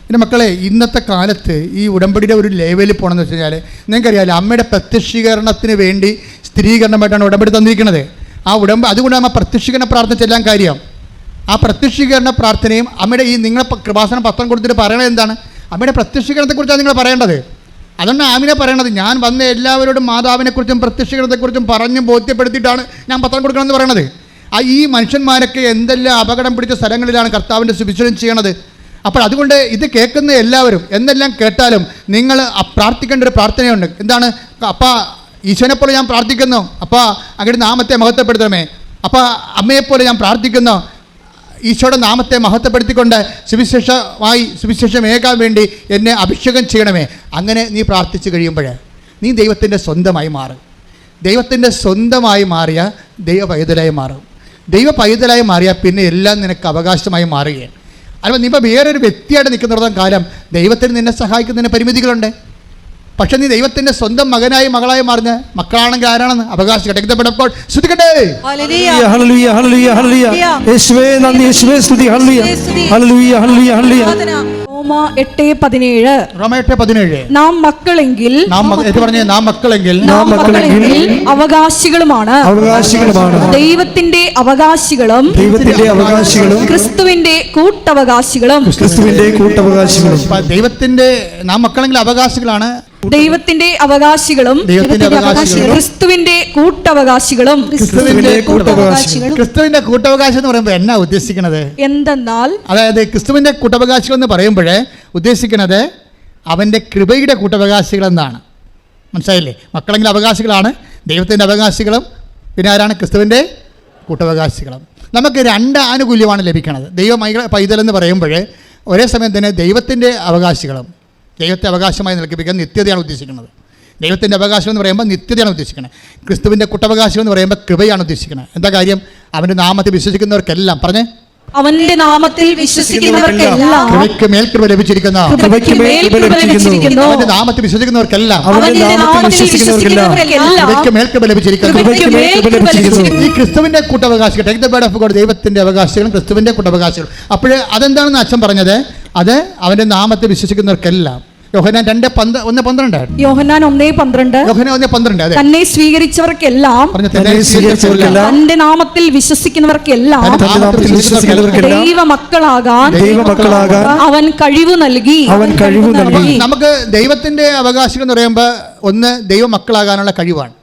S4: എൻ്റെ മക്കളെ, ഇന്നത്തെ കാലത്ത് ഈ ഉടമ്പടിയുടെ ഒരു ലെവലിൽ പോകണമെന്ന് വെച്ച് കഴിഞ്ഞാൽ നിങ്ങൾക്കറിയാമല്ലോ, അമ്മയുടെ പ്രത്യക്ഷീകരണത്തിന് വേണ്ടി സ്ഥിരീകരണമായിട്ടാണ് ഉടമ്പടി തന്നിരിക്കുന്നത്. ആ അതുകൊണ്ട് അമ്മ പ്രത്യക്ഷീകരണ പ്രാർത്ഥന ചെല്ലാൻ കാര്യം ആ പ്രത്യക്ഷീകരണ പ്രാർത്ഥനയും അമ്മയുടെ ഈ നിങ്ങളെ കൃപാസനം പത്രം കൊടുത്തിട്ട് പറയണത് എന്താണ്? അമ്മയുടെ പ്രത്യക്ഷീകരണത്തെക്കുറിച്ചാണ് നിങ്ങൾ പറയേണ്ടത്. അതുകൊണ്ട് ആമിനെ പറയണത്, ഞാൻ വന്ന എല്ലാവരോടും മാതാവിനെക്കുറിച്ചും പ്രത്യക്ഷീകരണത്തെക്കുറിച്ചും പറഞ്ഞ് ബോധ്യപ്പെടുത്തിയിട്ടാണ് ഞാൻ പത്രം കൊടുക്കണമെന്ന് പറയണത്. ഈ മനുഷ്യന്മാരൊക്കെ എന്തെല്ലാം അപകടം പിടിച്ച സ്ഥലങ്ങളിലാണ് കർത്താവിൻ്റെ സുവിശേഷം ചെയ്യണത്. അപ്പോൾ അതുകൊണ്ട് ഇത് കേൾക്കുന്ന എല്ലാവരും എന്തെല്ലാം കേട്ടാലും നിങ്ങൾ പ്രാർത്ഥിക്കേണ്ട ഒരു പ്രാർത്ഥനയുണ്ട്. എന്താണ്? അപ്പാ ഈശോനെപ്പോലെ ഞാൻ പ്രാർത്ഥിക്കുന്നു, അപ്പാ അങ്ങയുടെ നാമത്തെ മഹത്വപ്പെടുത്തണമേ. അപ്പാ അമ്മയെപ്പോലെ ഞാൻ പ്രാർത്ഥിക്കുന്നു, ഈശോയുടെ നാമത്തെ മഹത്വപ്പെടുത്തിക്കൊണ്ട് സുവിശേഷമേകാൻ വേണ്ടി എന്നെ അഭിഷേകം ചെയ്യണമേ. അങ്ങനെ നീ പ്രാർത്ഥിച്ചു കഴിയുമ്പോൾ നീ ദൈവത്തിൻ്റെ സ്വന്തമായി മാറും. ദൈവത്തിൻ്റെ സ്വന്തമായി മാറിയ ദൈവ പൈതലായി മാറും. ദൈവ പൈതലായി മാറിയാൽ പിന്നെ എല്ലാം നിനക്ക് അവകാശമായി മാറുകയാണ്. അല്ല, നീ ഇപ്പോൾ വേറൊരു വ്യക്തിയായിട്ട് നിൽക്കുന്നിടത്തോളം കാലം ദൈവത്തിന് നിന്നെ സഹായിക്കുന്നതിന് പരിമിതികളുണ്ട്. പക്ഷെ നീ ദൈവത്തിന്റെ സ്വന്തം മകനായി മകളായി മാറുന്ന മക്കളാണെങ്കിൽ ആരാണെന്ന് അവകാശിക്കട്ടെ. ശ്രദ്ധിക്കട്ടെ.
S2: റോമ 8:17 നാം മക്കളെങ്കിൽ അവകാശികളുമാണ് ദൈവത്തിന്റെ അവകാശികളും ക്രിസ്തുവിന്റെ കൂട്ടവകാശികളും.
S4: ദൈവത്തിന്റെ നാം മക്കളെങ്കിൽ അവകാശികളാണ്,
S2: ദൈവത്തിന്റെ അവകാശികളും ക്രിസ്തുവിന്റെ കൂട്ടവകാശികളും.
S4: ക്രിസ്തുവിന്റെ കൂട്ടവകാശം എന്ന് പറയുമ്പോൾ എന്നാ ഉദ്ദേശിക്കുന്നത്?
S2: എന്തെന്നാൽ
S4: അതായത് ക്രിസ്തുവിന്റെ കൂട്ടവകാശികൾ എന്ന് പറയുമ്പോഴേ ഉദ്ദേശിക്കുന്നത് അവന്റെ കൃപയുടെ കൂട്ടവകാശികൾ എന്നാണ്. മനസ്സിലായില്ലേ? മക്കളെങ്കിൽ അവകാശികളാണ്, ദൈവത്തിന്റെ അവകാശികളും പിന്നെ ആരാണ്? ക്രിസ്തുവിന്റെ കൂട്ടവകാശികളും. നമുക്ക് രണ്ട് ആനുകൂല്യമാണ് ലഭിക്കുന്നത്. പൈതൽ എന്ന് പറയുമ്പോൾ ഒരേ സമയം തന്നെ ദൈവത്തിന്റെ അവകാശികളും, ദൈവത്തെ അവകാശമായി നൽകിപ്പിക്കാൻ നിത്യതയാണ് ഉദ്ദേശിക്കുന്നത്. ദൈവത്തിൻ്റെ അവകാശം എന്ന് പറയുമ്പോൾ നിത്യതയാണ് ഉദ്ദേശിക്കുന്നത്. ക്രിസ്തുവിൻ്റെ കൂട്ടവകാശം എന്ന് പറയുമ്പോൾ കൃപയാണ് ഉദ്ദേശിക്കുന്നത്. എന്താ കാര്യം? അവൻ്റെ നാമത്തിൽ വിശ്വസിക്കുന്നവർക്കെല്ലാം പറഞ്ഞേ,
S2: അവന്റെ നാമത്തിൽ വിശ്വസിക്കുന്നവർക്കെല്ലാം
S4: കൃപയ്ക്ക് മേൽ കൃപ ലഭിച്ചിരിക്കുന്നു. അവന്റെ നാമത്തിൽ വിശ്വസിക്കുന്നവർക്കെല്ലാം കൃപയ്ക്ക് മേൽ കൃപ ലഭിച്ചിരിക്കുന്നു. ഈ ക്രിസ്തുവിന്റെ കൂട്ടവകാശികൾ, take the word of God, ദൈവത്തിന്റെ അവകാശികളും ക്രിസ്തുവിന്റെ കൂട്ടവകാശികൾ. അപ്പോൾ അതെന്താണെന്ന് അച്ഛൻ പറഞ്ഞത്? അത് അവന്റെ നാമത്തിൽ വിശ്വസിക്കുന്നവർക്കെല്ലാം. യോഹന്നാൻ 1:12
S2: തന്നെ സ്വീകരിച്ചവർക്കെല്ലാം തന്റെ നാമത്തിൽ വിശ്വസിക്കുന്നവർക്കെല്ലാം ദൈവമക്കളാകാൻ അവൻ കഴിവ് നൽകി.
S4: നമുക്ക് ദൈവത്തിന്റെ അവകാശം എന്ന് പറയുമ്പോൾ ഒന്ന് ദൈവമക്കളാകാനുള്ള കഴിവാണ്.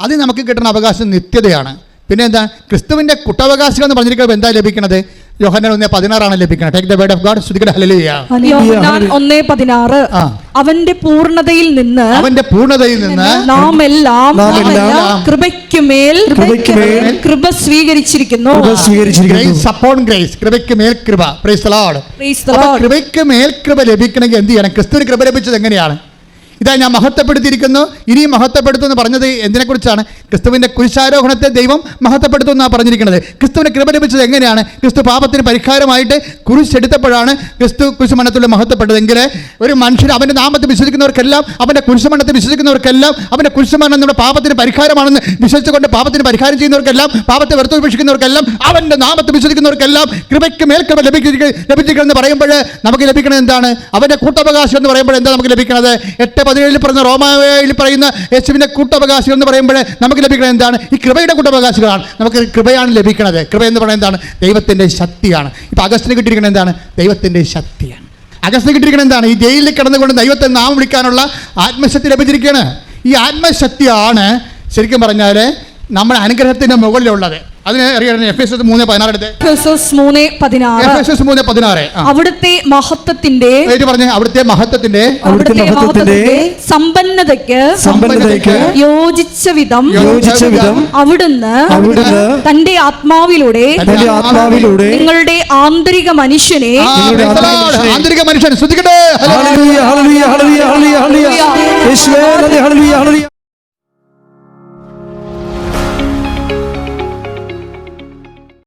S4: അത് നമുക്ക് കിട്ടുന്ന അവകാശം നിത്യതയാണ്. പിന്നെ എന്താ? ക്രിസ്തുവിന്റെ കൂട്ടവകാശികൾ എന്ന് പറഞ്ഞിരിക്കുമ്പോൾ എന്താ ലഭിക്കുന്നത്? യോഹന്നാൻ 1:16 ലഭിക്കുന്നത്. Take the word of God. ശ്രദ്ധിക്കട്ടെ. ഹല്ലേലൂയ.
S2: യോഹന്നാൻ 1:16 അവന്റെ പൂർണ്ണതയിൽ നിന്ന് നാം എല്ലാം കൃപയ്ക്കുമേൽ കൃപ സ്വീകരിച്ചിരിക്കുന്നു.
S4: ഗ്രേസ് അപ്പോൺ ഗ്രേസ്, കൃപയ്ക്ക് മേൽ കൃപ. Praise the Lord. കൃപയ്ക്ക് മേൽ കൃപ ലഭിക്കണമെങ്കിൽ എന്ത് ചെയ്യണം? ക്രിസ്തുവിന് കൃപ ലഭിച്ചത് എങ്ങനെയാണ്? ഇതാ ഞാൻ മഹത്വപ്പെടുത്തിയിരിക്കുന്നു, ഇനിയും മഹത്വപ്പെടുത്തുമെന്ന് പറഞ്ഞത് എന്തിനെക്കുറിച്ചാണ്? ക്രിസ്തുവിൻ്റെ കുരിശാരോഹണത്തെ ദൈവം മഹത്വപ്പെടുത്തുമെന്നാണ് പറഞ്ഞിരിക്കുന്നത്. ക്രിസ്തുവിന് കൃപ ലഭിച്ചത് എങ്ങനെയാണ്? ക്രിസ്തു പാപത്തിന് പരിഹാരമായിട്ട് കുരിശെടുത്തപ്പോഴാണ് ക്രിസ്തു കുരിശുമരണത്തിൽ മഹത്വപ്പെട്ടതെങ്കിൽ ഒരു മനുഷ്യൻ അവൻ്റെ നാമത്തിൽ വിശ്വസിക്കുന്നവർക്കെല്ലാം, അവൻ്റെ കുരിശുമരണത്തിൽ വിശ്വസിക്കുന്നവർക്കെല്ലാം, അവൻ്റെ കുരിശുമരണം നമ്മുടെ പാപത്തിന് പരിഹാരമാണെന്ന് വിശ്വസിച്ചുകൊണ്ട് പാപത്തിന് പരിഹാരം ചെയ്യുന്നവർക്കെല്ലാം, പാപത്തെ വെറുത്തുപേക്ഷിക്കുന്നവർക്കെല്ലാം, അവൻ്റെ നാമത്തിൽ വിശ്വസിക്കുന്നവർക്കെല്ലാം കൃപയ്ക്ക് മേൽ കൃപ ലഭിച്ചിരിക്കണമെന്ന് പറയുമ്പോൾ നമുക്ക് ലഭിക്കുന്നത് എന്താണ്? അവൻ്റെ കൂട്ടവകാശം എന്ന് പറയുമ്പോൾ എന്താ നമുക്ക് ലഭിക്കുന്നത്? 8:17 പറഞ്ഞ റോമായിൽ പറയുന്ന യേശുവിന്റെ കൂട്ടവകാശികൾ എന്ന് പറയുമ്പോൾ നമുക്ക് ലഭിക്കുന്നത് എന്താണ്? ഈ കൃപയുടെ കൂട്ടവകാശികളാണ്. നമുക്ക് കൃപയാണ് ലഭിക്കുന്നത്. കൃപ എന്ന് പറയുന്നത് എന്താണ്? ദൈവത്തിന്റെ ശക്തിയാണ്. ഇപ്പൊ അഗസ്റ്റിന് കിട്ടിയിരിക്കുന്നത് എന്താണ്? ദൈവത്തിന്റെ ശക്തിയാണ്. അഗസ്റ്റിന് കിട്ടിയിരിക്കുന്നത് എന്താണ്? ഈ ജയിലിൽ കിടന്നുകൊണ്ട് ദൈവത്തെ നാമം വിളിക്കാനുള്ള ആത്മശക്തി ലഭിച്ചിരിക്കുകയാണ്. ഈ ആത്മശക്തിയാണ് ശരിക്കും പറഞ്ഞാൽ നമ്മുടെ അനുഗ്രഹത്തിന്റെ മുകളിലുള്ളത്. അതിന് അറിയണം. എഫേസ്യസ് 3:16
S2: അവിടുത്തെ മഹത്വത്തിന്റെ സമ്പന്നതയ്ക്ക് യോജിച്ച വിധം അവിടുന്ന് തന്റെ ആത്മാവിലൂടെ നിങ്ങളുടെ ആന്തരിക മനുഷ്യനെ
S4: ശ്രദ്ധിക്കട്ടെ.